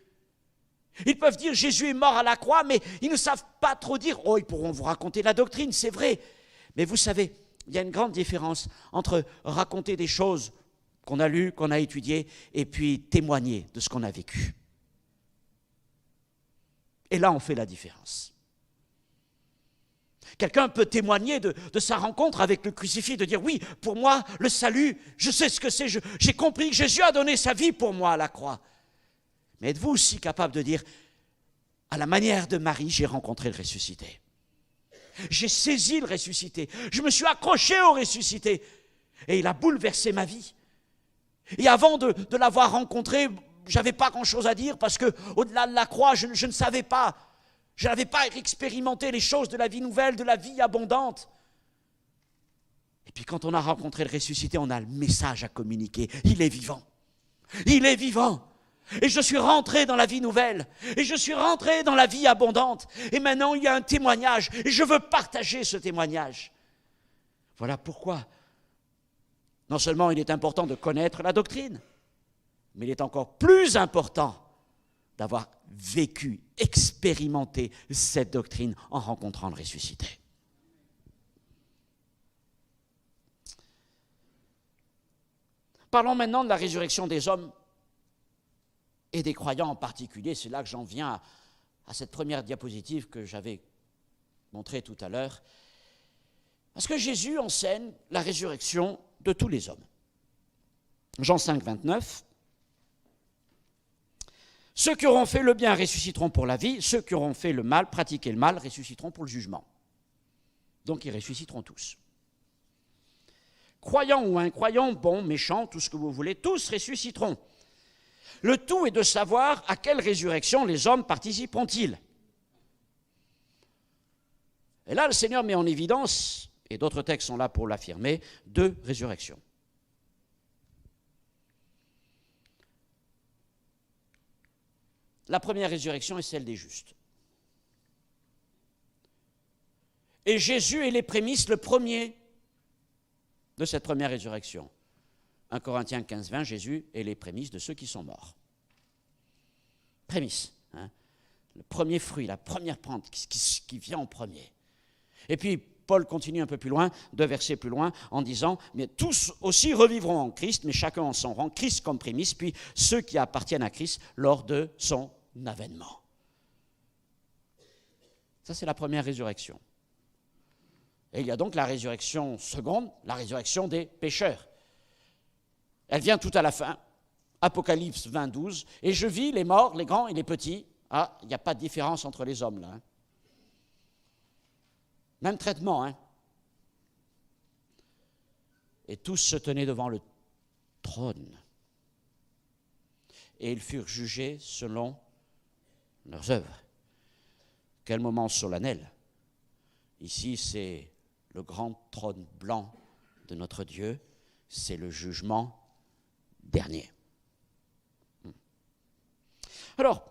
Ils peuvent dire Jésus est mort à la croix, mais ils ne savent pas trop dire. Oh, ils pourront vous raconter la doctrine, c'est vrai. Mais vous savez, il y a une grande différence entre raconter des choses qu'on a lues, qu'on a étudiées, et puis témoigner de ce qu'on a vécu. Et là, on fait la différence. Quelqu'un peut témoigner de sa rencontre avec le crucifié, de dire, oui, pour moi, le salut, je sais ce que c'est, j'ai compris que Jésus a donné sa vie pour moi à la croix. Mais êtes-vous aussi capable de dire, à la manière de Marie, j'ai rencontré le ressuscité. J'ai saisi le ressuscité, je me suis accroché au ressuscité, et il a bouleversé ma vie. Et avant de l'avoir rencontré, je n'avais pas grand-chose à dire, parce qu'au-delà de la croix, je ne savais pas. Je n'avais pas expérimenté les choses de la vie nouvelle, de la vie abondante. Et puis quand on a rencontré le ressuscité, on a le message à communiquer. Il est vivant. Il est vivant. Et je suis rentré dans la vie nouvelle. Et je suis rentré dans la vie abondante. Et maintenant, il y a un témoignage. Et je veux partager ce témoignage. Voilà pourquoi. Non seulement il est important de connaître la doctrine, mais il est encore plus important d'avoir vécu, expérimenté cette doctrine en rencontrant le ressuscité. Parlons maintenant de la résurrection des hommes et des croyants en particulier. C'est là que j'en viens à cette première diapositive que j'avais montrée tout à l'heure. Parce que Jésus enseigne la résurrection de tous les hommes. Jean 5, 29. Ceux qui auront fait le bien ressusciteront pour la vie, ceux qui auront fait le mal, pratiqué le mal, ressusciteront pour le jugement. Donc ils ressusciteront tous. Croyants ou incroyants, bons, méchants, tout ce que vous voulez, tous ressusciteront. Le tout est de savoir à quelle résurrection les hommes participeront-ils. Et là, le Seigneur met en évidence, et d'autres textes sont là pour l'affirmer, 2 résurrections. La première résurrection est celle des justes. Et Jésus est les prémices, le premier de cette première résurrection. 1 Corinthiens 15, 20, Jésus est les prémices de ceux qui sont morts. Prémices, hein, le premier fruit, la première plante qui vient en premier. Et puis, Paul continue un peu plus loin, 2 versets plus loin, en disant, mais tous aussi revivront en Christ, mais chacun en son rang, Christ comme prémices, puis ceux qui appartiennent à Christ lors de son avènement. Ça, c'est la première résurrection. Et il y a donc la résurrection seconde, la résurrection des pécheurs. Elle vient tout à la fin, Apocalypse 20, 12, et je vis les morts, les grands et les petits. Ah, il n'y a pas de différence entre les hommes, là. Hein. Même traitement, hein. Et tous se tenaient devant le trône. Et ils furent jugés selon leurs œuvres. Quel moment solennel. Ici, c'est le grand trône blanc de notre Dieu. C'est le jugement dernier. Alors,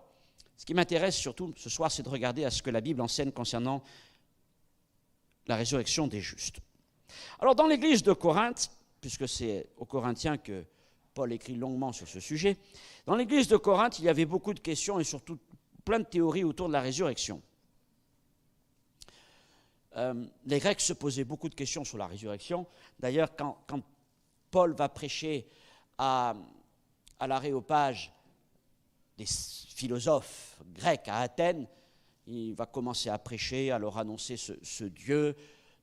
ce qui m'intéresse surtout ce soir, c'est de regarder à ce que la Bible enseigne concernant la résurrection des justes. Alors, dans l'église de Corinthe, puisque c'est aux Corinthiens que Paul écrit longuement sur ce sujet, dans l'église de Corinthe, il y avait beaucoup de questions et surtout plein de théories autour de la résurrection. Les Grecs se posaient beaucoup de questions sur la résurrection. D'ailleurs, quand Paul va prêcher à l'Aréopage des philosophes grecs à Athènes, il va commencer à prêcher, à leur annoncer ce Dieu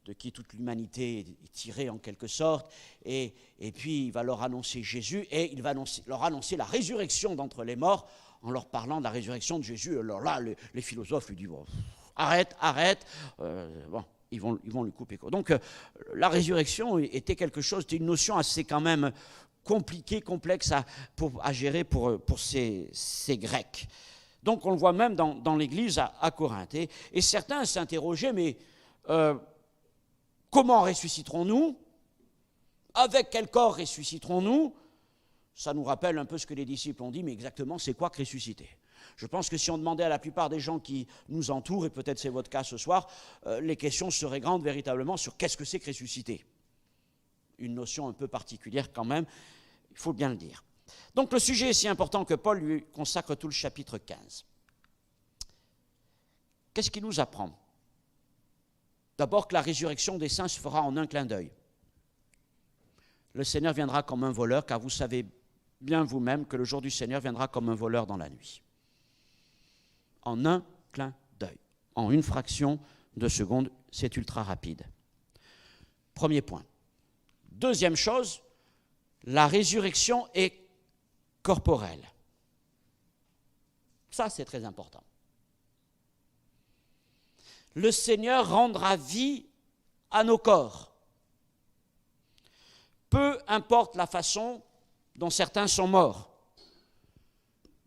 de qui toute l'humanité est tirée en quelque sorte, et puis il va leur annoncer Jésus, et il va leur annoncer la résurrection d'entre les morts, en leur parlant de la résurrection de Jésus. Alors là, les philosophes lui disent, bon, arrête, bon, ils vont lui couper. Donc la résurrection était quelque chose, c'était une notion assez quand même compliquée, complexe à gérer pour ces Grecs. Donc on le voit même dans l'église à Corinthe. Et certains s'interrogeaient, mais comment ressusciterons-nous? avec quel corps ressusciterons-nous? Ça nous rappelle un peu ce que les disciples ont dit, mais exactement, c'est quoi que ressusciter? Je pense que si on demandait à la plupart des gens qui nous entourent, et peut-être c'est votre cas ce soir, les questions seraient grandes véritablement sur qu'est-ce que c'est que ressusciter? Une notion un peu particulière quand même, il faut bien le dire. Donc le sujet est si important que Paul lui consacre tout le chapitre 15. Qu'est-ce qu'il nous apprend? D'abord que la résurrection des saints se fera en un clin d'œil. Le Seigneur viendra comme un voleur, car vous savez bien vous-même que le jour du Seigneur viendra comme un voleur dans la nuit. En un clin d'œil, en une fraction de seconde, c'est ultra rapide. Premier point. Deuxième chose, la résurrection est corporelle. Ça, c'est très important. Le Seigneur rendra vie à nos corps. Peu importe la façon dont certains sont morts.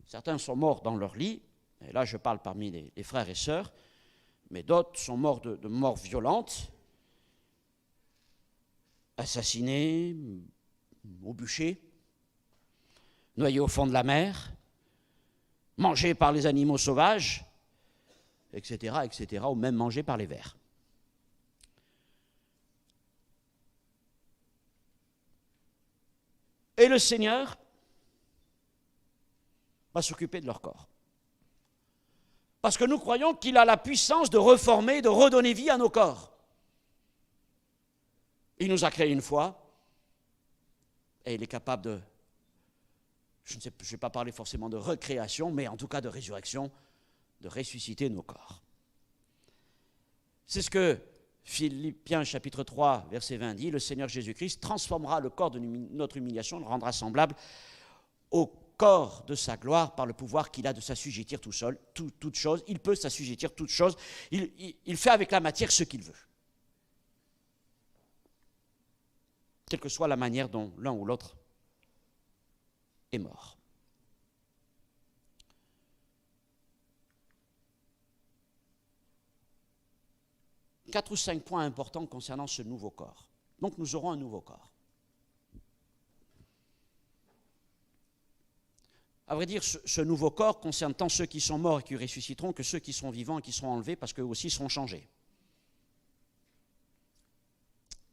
Certains sont morts dans leur lit, et là je parle parmi les frères et sœurs, mais d'autres sont morts de morts violentes, assassinés, au bûcher, noyés au fond de la mer, mangés par les animaux sauvages, etc., ou même mangés par les vers. Et le Seigneur va s'occuper de leur corps. Parce que nous croyons qu'il a la puissance de reformer, de redonner vie à nos corps. Il nous a créés une fois, et il est capable de, je ne vais pas parler forcément de recréation, mais en tout cas de résurrection, de ressusciter nos corps. C'est ce que Philippiens chapitre 3, verset 20 dit, le Seigneur Jésus-Christ transformera le corps de notre humiliation, le rendra semblable au corps de sa gloire par le pouvoir qu'il a de s'assujettir tout seul, toute chose. Il peut s'assujettir toute chose. Il fait avec la matière ce qu'il veut. Quelle que soit la manière dont l'un ou l'autre est mort. Quatre ou cinq points importants concernant ce nouveau corps. Donc nous aurons un nouveau corps. À vrai dire, ce nouveau corps concerne tant ceux qui sont morts et qui ressusciteront que ceux qui sont vivants et qui seront enlevés parce qu'eux aussi seront changés.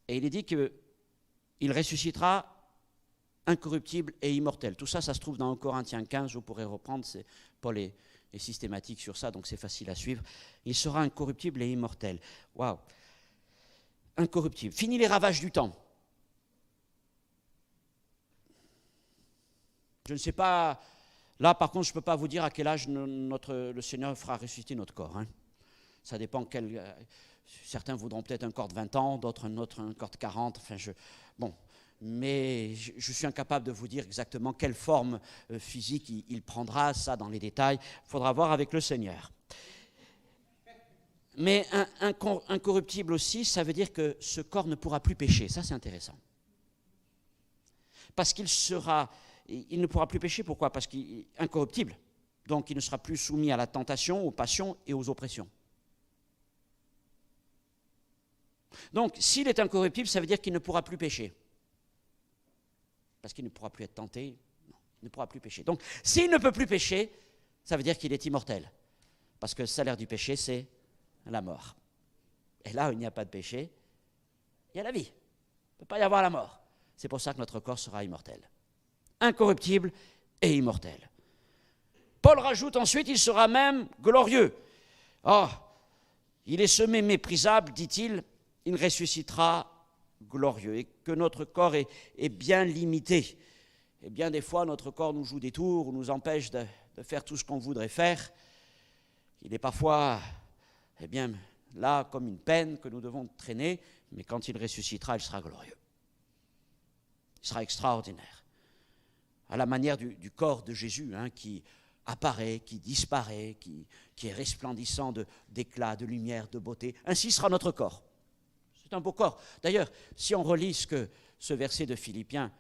Et il est dit qu'il ressuscitera incorruptible et immortel. Tout ça, ça se trouve dans 1 Corinthiens 15, vous pourrez reprendre, Paul est systématique sur ça, donc c'est facile à suivre. Il sera incorruptible et immortel. Waouh! Incorruptible. Fini les ravages du temps. Je ne sais pas, là par contre, je ne peux pas vous dire à quel âge le Seigneur fera ressusciter notre corps. Hein. Ça dépend certains voudront peut-être un corps de 20 ans, d'autres un corps de 40, bon. Mais je suis incapable de vous dire exactement quelle forme physique il prendra, ça dans les détails, il faudra voir avec le Seigneur. Mais incorruptible aussi, ça veut dire que ce corps ne pourra plus pécher, ça c'est intéressant. Parce il ne pourra plus pécher, pourquoi? Parce qu'il est incorruptible, donc il ne sera plus soumis à la tentation, aux passions et aux oppressions. Donc s'il est incorruptible, ça veut dire qu'il ne pourra plus pécher. Parce qu'il ne pourra plus être tenté, non, il ne pourra plus pécher. Donc, s'il ne peut plus pécher, ça veut dire qu'il est immortel. Parce que le salaire du péché, c'est la mort. Et là où il n'y a pas de péché, il y a la vie. Il ne peut pas y avoir la mort. C'est pour ça que notre corps sera immortel. Incorruptible et immortel. Paul rajoute ensuite, il sera même glorieux. Oh, il est semé méprisable, dit-il, il ressuscitera glorieux, et que notre corps est bien limité. Et bien des fois, notre corps nous joue des tours, ou nous empêche de faire tout ce qu'on voudrait faire. Il est parfois, là, comme une peine que nous devons traîner, mais quand il ressuscitera, il sera glorieux. Il sera extraordinaire. À la manière du corps de Jésus, qui apparaît, qui disparaît, qui est resplendissant d'éclat, de lumière, de beauté. Ainsi sera notre corps. C'est un beau corps. D'ailleurs, si on relit ce verset de Philippiens,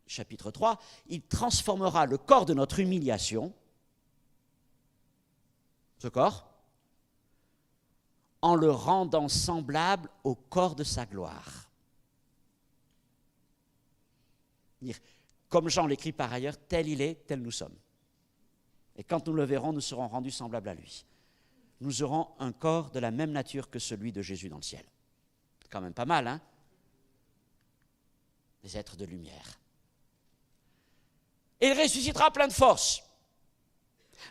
chapitre 3, il transformera le corps de notre humiliation, ce corps, en le rendant semblable au corps de sa gloire. Dire, comme Jean l'écrit par ailleurs, tel il est, tel nous sommes. Et quand nous le verrons, nous serons rendus semblables à lui. Nous aurons un corps de la même nature que celui de Jésus dans le ciel. C'est quand même pas mal, hein? Des êtres de lumière. Et il ressuscitera plein de force.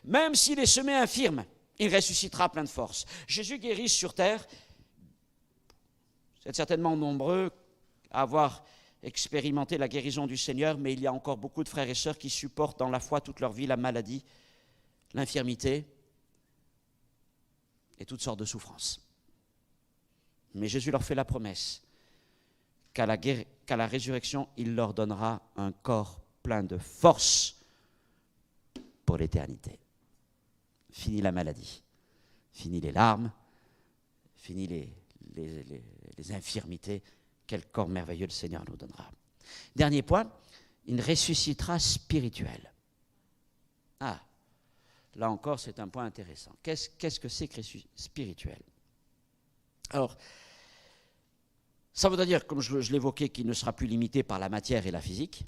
Même s'il est semé infirme, il ressuscitera plein de force. Jésus guérit sur terre. Vous êtes certainement nombreux à avoir expérimenté la guérison du Seigneur, mais il y a encore beaucoup de frères et sœurs qui supportent dans la foi toute leur vie la maladie, l'infirmité et toutes sortes de souffrances. Mais Jésus leur fait la promesse qu'à la résurrection, il leur donnera un corps plein de force pour l'éternité. Fini la maladie, fini les larmes, fini les infirmités. Quel corps merveilleux le Seigneur nous donnera. Dernier point, il ressuscitera spirituel. Ah, là encore, c'est un point intéressant. Qu'est-ce que c'est que spirituel? Alors, ça voudrait dire, comme je l'évoquais, qu'il ne sera plus limité par la matière et la physique.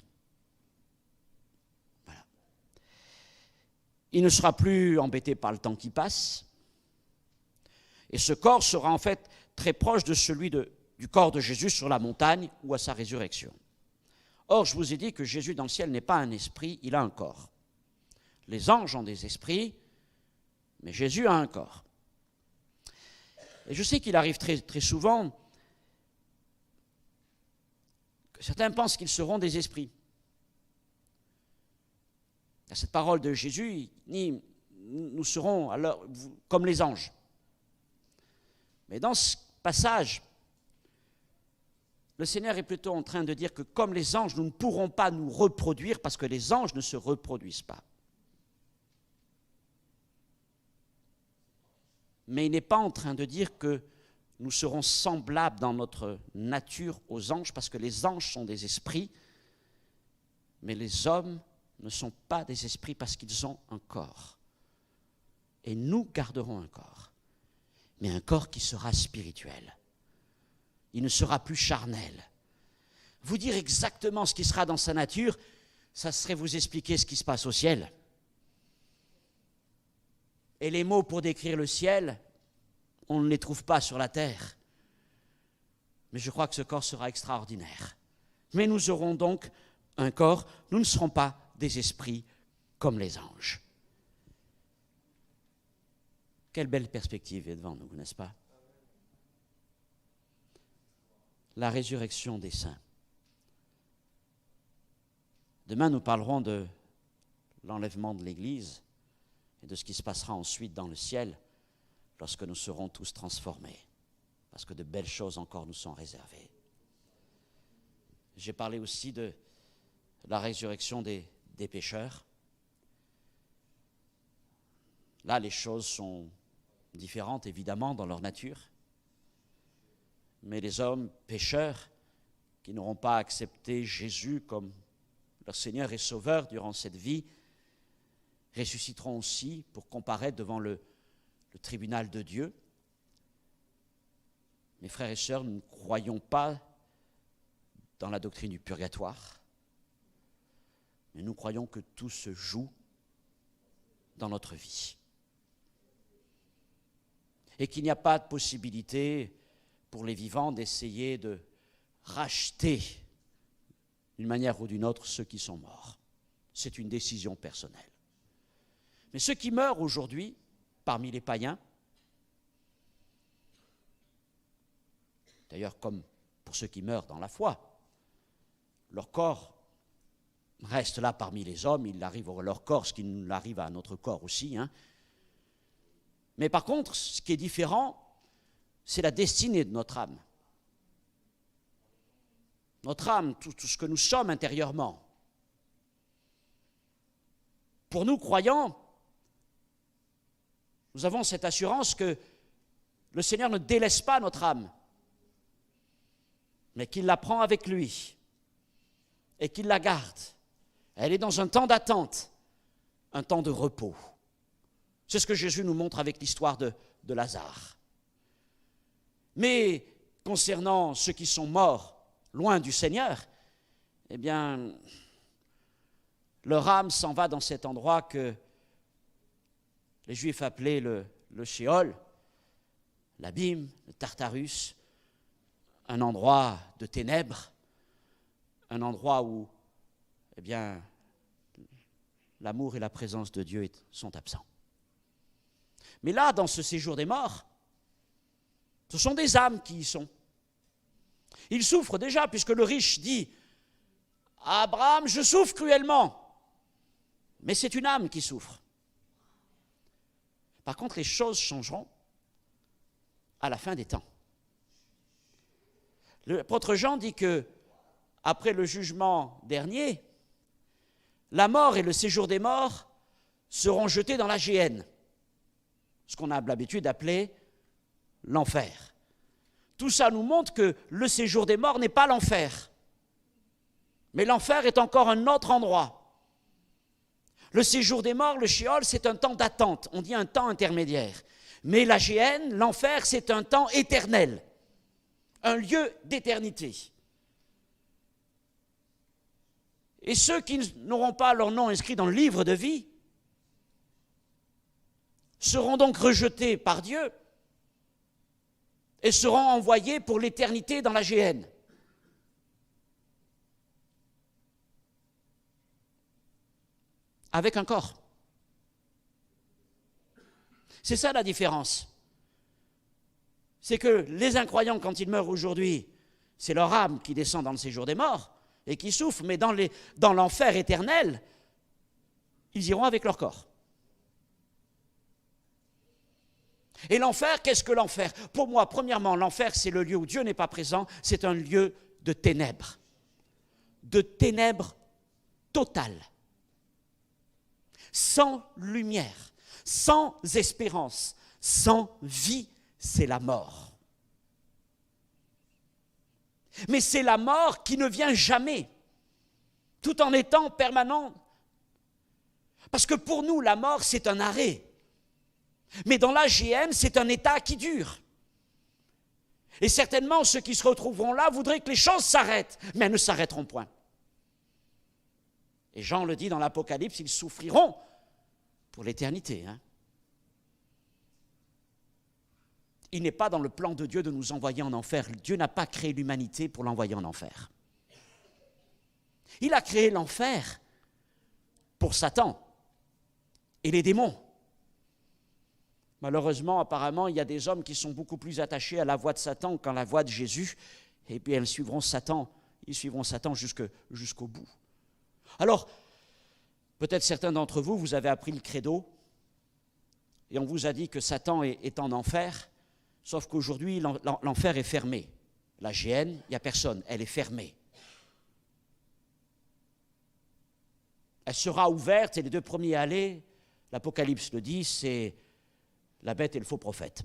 Voilà. Il ne sera plus embêté par le temps qui passe. Et ce corps sera en fait très proche de celui du corps de Jésus sur la montagne ou à sa résurrection. Or, je vous ai dit que Jésus dans le ciel n'est pas un esprit, il a un corps. Les anges ont des esprits, mais Jésus a un corps. Et je sais qu'il arrive très, très souvent que certains pensent qu'ils seront des esprits. À cette parole de Jésus, nous serons alors comme les anges. Mais dans ce passage, le Seigneur est plutôt en train de dire que comme les anges, nous ne pourrons pas nous reproduire parce que les anges ne se reproduisent pas. Mais il n'est pas en train de dire que nous serons semblables dans notre nature aux anges parce que les anges sont des esprits, mais les hommes ne sont pas des esprits parce qu'ils ont un corps. Et nous garderons un corps, mais un corps qui sera spirituel. Il ne sera plus charnel. Vous dire exactement ce qui sera dans sa nature, ça serait vous expliquer ce qui se passe au ciel. Et les mots pour décrire le ciel, on ne les trouve pas sur la terre. Mais je crois que ce corps sera extraordinaire. Mais nous aurons donc un corps, nous ne serons pas des esprits comme les anges. Quelle belle perspective est devant nous, n'est-ce pas? La résurrection des saints. Demain, nous parlerons de l'enlèvement de l'Église et de ce qui se passera ensuite dans le ciel lorsque nous serons tous transformés, parce que de belles choses encore nous sont réservées. J'ai parlé aussi de la résurrection des pécheurs. Là, les choses sont différentes, évidemment, dans leur nature. Mais les hommes pécheurs qui n'auront pas accepté Jésus comme leur Seigneur et Sauveur durant cette vie ressusciteront aussi pour comparaître devant le tribunal de Dieu. Mes frères et sœurs, nous ne croyons pas dans la doctrine du purgatoire, mais nous croyons que tout se joue dans notre vie. Et qu'il n'y a pas de possibilité pour les vivants d'essayer de racheter d'une manière ou d'une autre ceux qui sont morts. C'est une décision personnelle. Mais ceux qui meurent aujourd'hui, parmi les païens, d'ailleurs comme pour ceux qui meurent dans la foi, leur corps reste là parmi les hommes, il arrive à leur corps ce qui nous arrive à notre corps aussi. Mais par contre, ce qui est différent, c'est la destinée de notre âme. Notre âme, tout ce que nous sommes intérieurement. Pour nous, croyants, nous avons cette assurance que le Seigneur ne délaisse pas notre âme, mais qu'il la prend avec lui et qu'il la garde. Elle est dans un temps d'attente, un temps de repos. C'est ce que Jésus nous montre avec l'histoire de Lazare. Mais concernant ceux qui sont morts loin du Seigneur, eh bien, leur âme s'en va dans cet endroit que les Juifs appelaient le Sheol, l'abîme, le Tartarus, un endroit de ténèbres, un endroit où, eh bien, l'amour et la présence de Dieu sont absents. Mais là, dans ce séjour des morts, ce sont des âmes qui y sont. Ils souffrent déjà, puisque le riche dit « Abraham, je souffre cruellement ». Mais c'est une âme qui souffre. Par contre, les choses changeront à la fin des temps. L'apôtre Jean dit que, après le jugement dernier, la mort et le séjour des morts seront jetés dans la géhenne, ce qu'on a l'habitude d'appeler l'enfer. Tout ça nous montre que le séjour des morts n'est pas l'enfer, mais l'enfer est encore un autre endroit. Le séjour des morts, le Sheol, c'est un temps d'attente, on dit un temps intermédiaire. Mais la géhenne, l'enfer, c'est un temps éternel, un lieu d'éternité. Et ceux qui n'auront pas leur nom inscrit dans le livre de vie seront donc rejetés par Dieu et seront envoyés pour l'éternité dans la géhenne. Avec un corps. C'est ça la différence. C'est que les incroyants, quand ils meurent aujourd'hui, c'est leur âme qui descend dans le séjour des morts et qui souffre, mais dans l'enfer éternel, ils iront avec leur corps. Et l'enfer, qu'est-ce que l'enfer? Pour moi, premièrement, l'enfer, c'est le lieu où Dieu n'est pas présent, c'est un lieu de ténèbres totales, sans lumière, sans espérance, sans vie, c'est la mort. Mais c'est la mort qui ne vient jamais, tout en étant permanent. Parce que pour nous, la mort, c'est un arrêt. Mais dans la géhenne, c'est un état qui dure. Et certainement, ceux qui se retrouveront là voudraient que les choses s'arrêtent, mais elles ne s'arrêteront point. Et Jean le dit dans l'Apocalypse, ils souffriront pour l'éternité. Il n'est pas dans le plan de Dieu de nous envoyer en enfer. Dieu n'a pas créé l'humanité pour l'envoyer en enfer. Il a créé l'enfer pour Satan et les démons. Malheureusement, apparemment, il y a des hommes qui sont beaucoup plus attachés à la voie de Satan qu'à la voie de Jésus, et puis ils suivront Satan jusqu'au bout. Alors, peut-être certains d'entre vous, vous avez appris le credo, et on vous a dit que Satan est en enfer, sauf qu'aujourd'hui, l'enfer est fermé. La géhenne, il n'y a personne, elle est fermée. Elle sera ouverte, et les deux premiers à aller, l'Apocalypse le dit, c'est la bête et le faux prophète.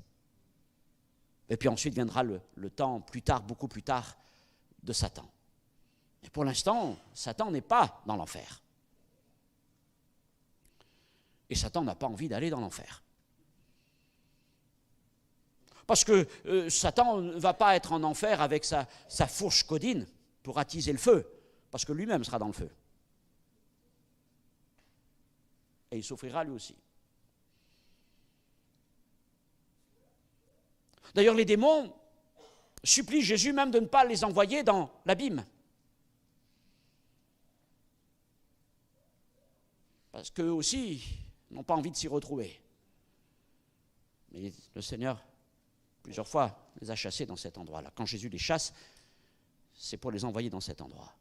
Et puis ensuite viendra le temps, plus tard, beaucoup plus tard, de Satan. Mais pour l'instant, Satan n'est pas dans l'enfer. Et Satan n'a pas envie d'aller dans l'enfer. Parce que Satan ne va pas être en enfer avec sa fourche codine pour attiser le feu, parce que lui-même sera dans le feu. Et il souffrira lui aussi. D'ailleurs, les démons supplient Jésus même de ne pas les envoyer dans l'abîme. Parce qu'eux aussi n'ont pas envie de s'y retrouver. Mais le Seigneur, plusieurs fois, les a chassés dans cet endroit-là. Quand Jésus les chasse, c'est pour les envoyer dans cet endroit.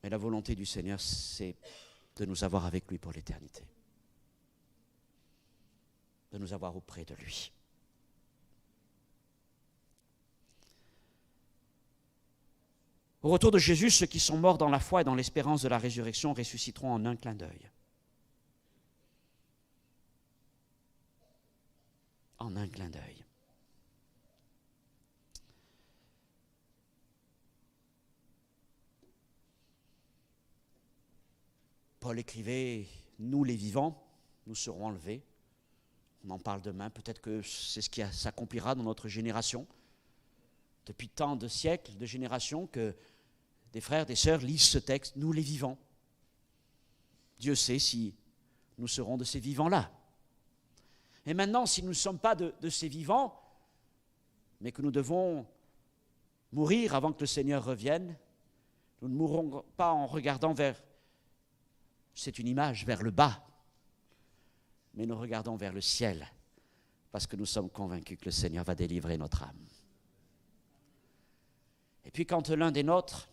Mais la volonté du Seigneur, c'est de nous avoir avec lui pour l'éternité. De nous avoir auprès de lui. Au retour de Jésus, ceux qui sont morts dans la foi et dans l'espérance de la résurrection ressusciteront en un clin d'œil. En un clin d'œil. Paul écrivait « Nous les vivants, nous serons enlevés On en parle demain, peut-être que c'est ce qui s'accomplira dans notre génération. Depuis tant de siècles, de générations, que des frères, des sœurs lisent ce texte, nous les vivons. Dieu sait si nous serons de ces vivants-là. Et maintenant, si nous ne sommes pas de ces vivants, mais que nous devons mourir avant que le Seigneur revienne, nous ne mourrons pas en regardant vers, c'est une image, vers le bas, mais nous regardons vers le ciel, parce que nous sommes convaincus que le Seigneur va délivrer notre âme. Et puis quand l'un des nôtres,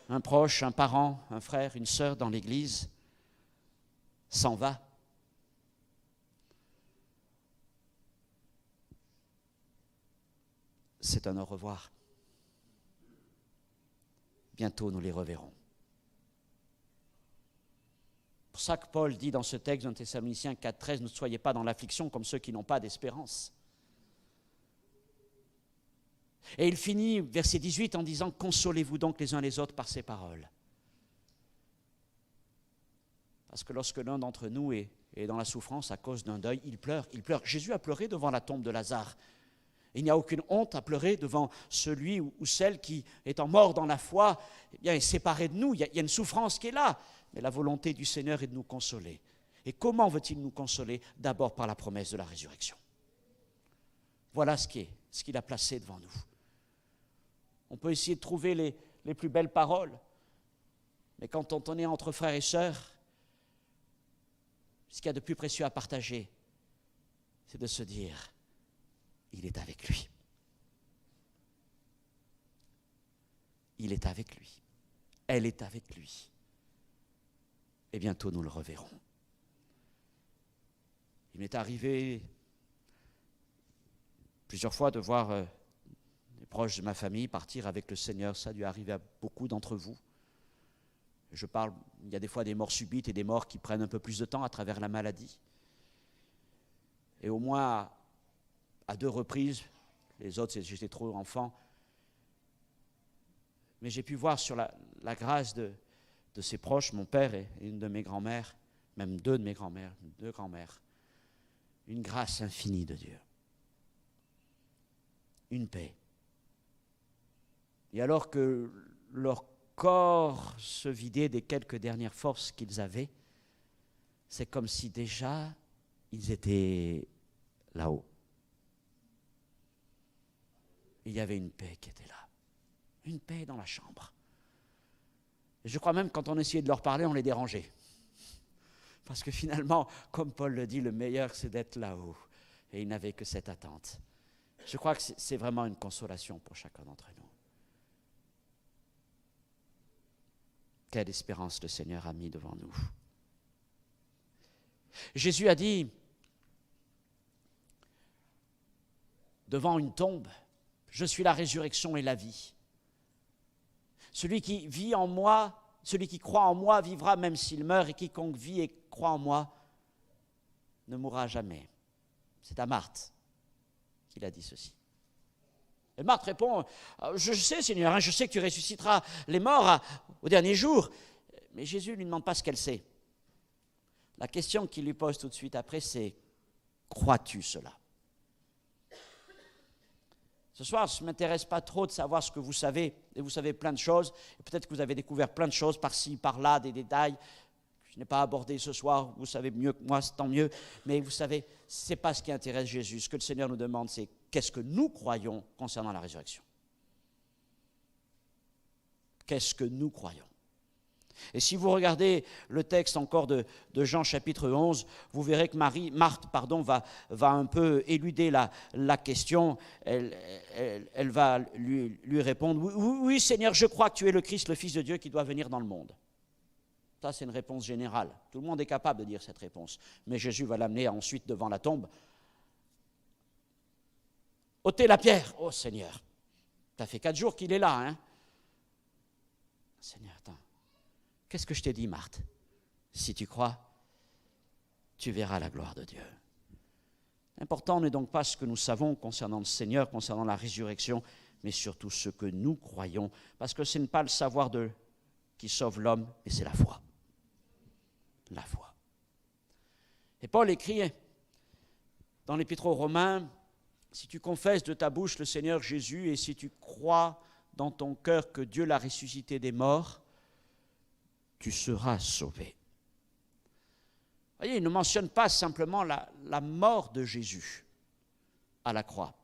un proche, un parent, un frère, une sœur dans l'Église, s'en va, c'est un au revoir. Bientôt nous les reverrons. C'est pour ça que Paul dit dans ce texte dans Thessaloniciens 4,13, ne soyez pas dans l'affliction comme ceux qui n'ont pas d'espérance. Et il finit, verset 18, en disant, consolez-vous donc les uns les autres par ces paroles. Parce que lorsque l'un d'entre nous est dans la souffrance à cause d'un deuil, il pleure. Jésus a pleuré devant la tombe de Lazare. Il n'y a aucune honte à pleurer devant celui ou celle qui, étant mort dans la foi, est séparé de nous. Il y a une souffrance qui est là. Mais la volonté du Seigneur est de nous consoler. Et comment veut-il nous consoler? D'abord par la promesse de la résurrection. Voilà ce qu'il a placé devant nous. On peut essayer de trouver les plus belles paroles. Mais quand on est entre frères et sœurs, ce qu'il y a de plus précieux à partager, c'est de se dire, il est avec lui. Il est avec lui. Elle est avec lui. Et bientôt nous le reverrons. Il m'est arrivé plusieurs fois de voir des proches de ma famille partir avec le Seigneur. Ça a dû arriver à beaucoup d'entre vous. Je parle, il y a des fois des morts subites et des morts qui prennent un peu plus de temps à travers la maladie. Et au moins à 2 reprises, les autres j'étais trop enfant, mais j'ai pu voir sur la grâce de ses proches, mon père et une de mes grands-mères, même 2 de mes grands-mères, 2 grands-mères, une grâce infinie de Dieu, une paix. Et alors que leur corps se vidait des quelques dernières forces qu'ils avaient, c'est comme si déjà ils étaient là-haut. Il y avait une paix qui était là, une paix dans la chambre. Et je crois même quand on essayait de leur parler, on les dérangeait. Parce que finalement, comme Paul le dit, le meilleur c'est d'être là-haut. Et ils n'avaient que cette attente. Je crois que c'est vraiment une consolation pour chacun d'entre nous. Quelle espérance le Seigneur a mis devant nous. Jésus a dit, devant une tombe, je suis la résurrection et la vie. Celui qui vit en moi, celui qui croit en moi vivra même s'il meurt, et quiconque vit et croit en moi ne mourra jamais. C'est à Marthe qu'il a dit ceci. Et Marthe répond, je sais Seigneur, je sais que tu ressusciteras les morts au dernier jour. Mais Jésus ne lui demande pas ce qu'elle sait. La question qu'il lui pose tout de suite après, c'est, crois-tu cela? Ce soir, je ne m'intéresse pas trop de savoir ce que vous savez, et vous savez plein de choses, et peut-être que vous avez découvert plein de choses par-ci, par-là, des détails. Je n'ai pas abordé ce soir, vous savez mieux que moi, c'est tant mieux, mais vous savez, ce n'est pas ce qui intéresse Jésus. Ce que le Seigneur nous demande, c'est qu'est-ce que nous croyons concernant la résurrection? Qu'est-ce que nous croyons? Et si vous regardez le texte encore de Jean chapitre 11, vous verrez que Marthe va un peu éluder la question. Elle va lui répondre, oui Seigneur, je crois que tu es le Christ, le Fils de Dieu qui doit venir dans le monde. Ça, c'est une réponse générale. Tout le monde est capable de dire cette réponse. Mais Jésus va l'amener ensuite devant la tombe. Ôtez la pierre. Oh Seigneur, ça fait 4 jours qu'il est là. Hein? Seigneur, attends. Qu'est-ce que je t'ai dit, Marthe? Si tu crois, tu verras la gloire de Dieu. L'important n'est donc pas ce que nous savons concernant le Seigneur, concernant la résurrection, mais surtout ce que nous croyons. Parce que ce n'est pas le savoir qui sauve l'homme, mais c'est la foi. La foi. Et Paul écrit dans l'Épître aux Romains, « Si tu confesses de ta bouche le Seigneur Jésus et si tu crois dans ton cœur que Dieu l'a ressuscité des morts, tu seras sauvé. » Vous voyez, il ne mentionne pas simplement la mort de Jésus à la croix.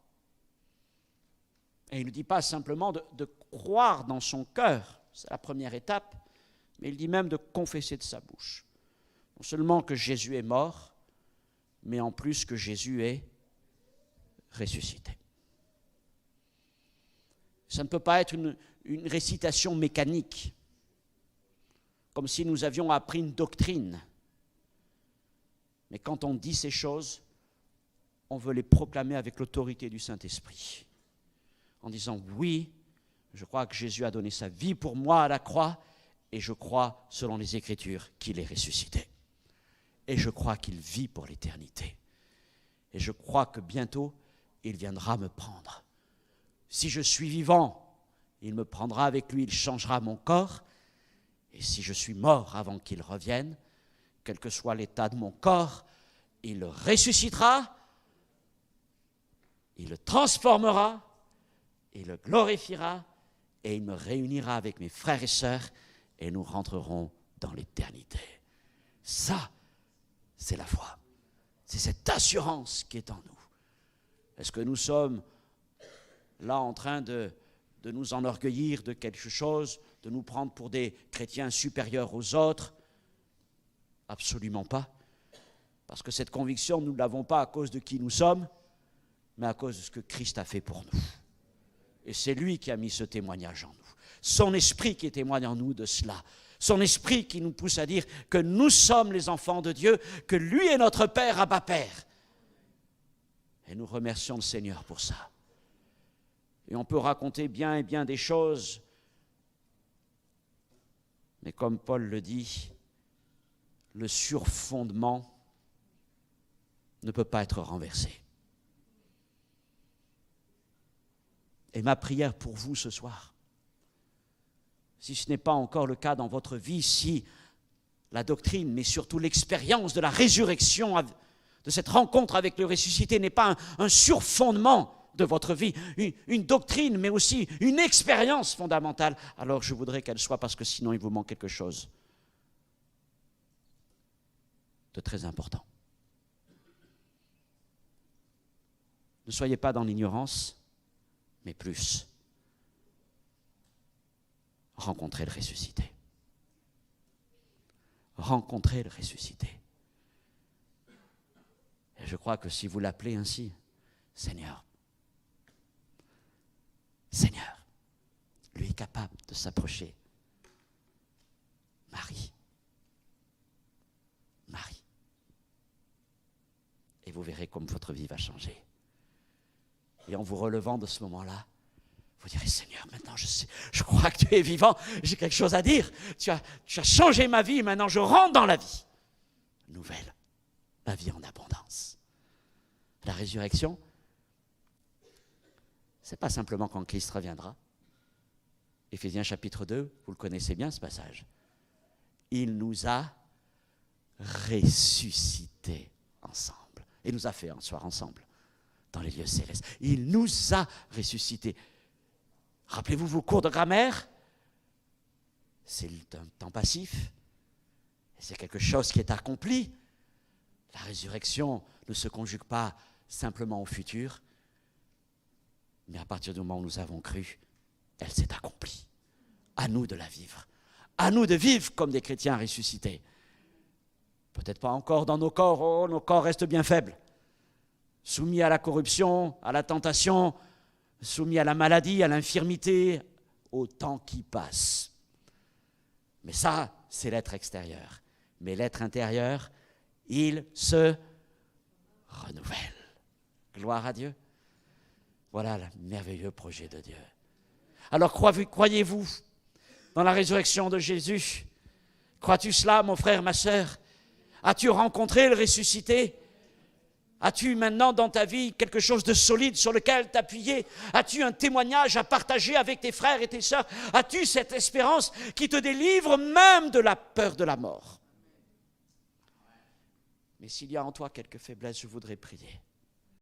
Et il ne dit pas simplement de croire dans son cœur, c'est la première étape, mais il dit même de confesser de sa bouche. Non seulement que Jésus est mort, mais en plus que Jésus est ressuscité. Ça ne peut pas être une récitation mécanique, comme si nous avions appris une doctrine. Mais quand on dit ces choses, on veut les proclamer avec l'autorité du Saint-Esprit. En disant, oui, je crois que Jésus a donné sa vie pour moi à la croix, et je crois, selon les Écritures, qu'il est ressuscité. Et je crois qu'il vit pour l'éternité. Et je crois que bientôt, il viendra me prendre. Si je suis vivant, il me prendra avec lui, il changera mon corps. Et si je suis mort avant qu'il revienne, quel que soit l'état de mon corps, il le ressuscitera, il le transformera, il le glorifiera et il me réunira avec mes frères et sœurs et nous rentrerons dans l'éternité. Ça, c'est la foi. C'est cette assurance qui est en nous. Est-ce que nous sommes là en train de nous enorgueillir de quelque chose, de nous prendre pour des chrétiens supérieurs aux autres? Absolument pas. Parce que cette conviction, nous ne l'avons pas à cause de qui nous sommes, mais à cause de ce que Christ a fait pour nous. Et c'est lui qui a mis ce témoignage en nous. Son esprit qui témoigne en nous de cela. Son esprit qui nous pousse à dire que nous sommes les enfants de Dieu, que lui est notre Père, Abba Père. Et nous remercions le Seigneur pour ça. Et on peut raconter bien et bien des choses, mais comme Paul le dit, le surfondement ne peut pas être renversé. Et ma prière pour vous ce soir, si ce n'est pas encore le cas dans votre vie, si la doctrine, mais surtout l'expérience de la résurrection, de cette rencontre avec le ressuscité n'est pas un surfondement de votre vie, une doctrine, mais aussi une expérience fondamentale, alors je voudrais qu'elle soit, parce que sinon il vous manque quelque chose de très important. Ne soyez pas dans l'ignorance, mais plus. Rencontrez le ressuscité. Rencontrez le ressuscité. Et je crois que si vous l'appelez ainsi, Seigneur, Seigneur, lui est capable de s'approcher. Marie. Marie. Et vous verrez comme votre vie va changer. Et en vous relevant de ce moment-là, vous direz, Seigneur, maintenant je sais, je crois que tu es vivant, j'ai quelque chose à dire. Tu as changé ma vie, maintenant je rentre dans la vie nouvelle, la vie en abondance. La résurrection, ce n'est pas simplement quand Christ reviendra. Éphésiens chapitre 2, vous le connaissez bien ce passage. Il nous a ressuscités ensemble. Et nous a fait un soir ensemble dans les lieux célestes. Il nous a ressuscités. Rappelez-vous vos cours de grammaire. C'est un temps passif. C'est quelque chose qui est accompli. La résurrection ne se conjugue pas simplement au futur, mais à partir du moment où nous avons cru, elle s'est accomplie. À nous de la vivre. À nous de vivre comme des chrétiens ressuscités. Peut-être pas encore dans nos corps, nos corps restent bien faibles. Soumis à la corruption, à la tentation, soumis à la maladie, à l'infirmité, au temps qui passe. Mais ça, c'est l'être extérieur. Mais l'être intérieur, il se renouvelle. Gloire à Dieu. Voilà le merveilleux projet de Dieu. Alors croyez-vous dans la résurrection de Jésus? Crois-tu cela, mon frère, ma sœur? As-tu rencontré le ressuscité? As-tu maintenant dans ta vie quelque chose de solide sur lequel t'appuyer? As-tu un témoignage à partager avec tes frères et tes sœurs? As-tu cette espérance qui te délivre même de la peur de la mort? Mais s'il y a en toi quelques faiblesses, je voudrais prier.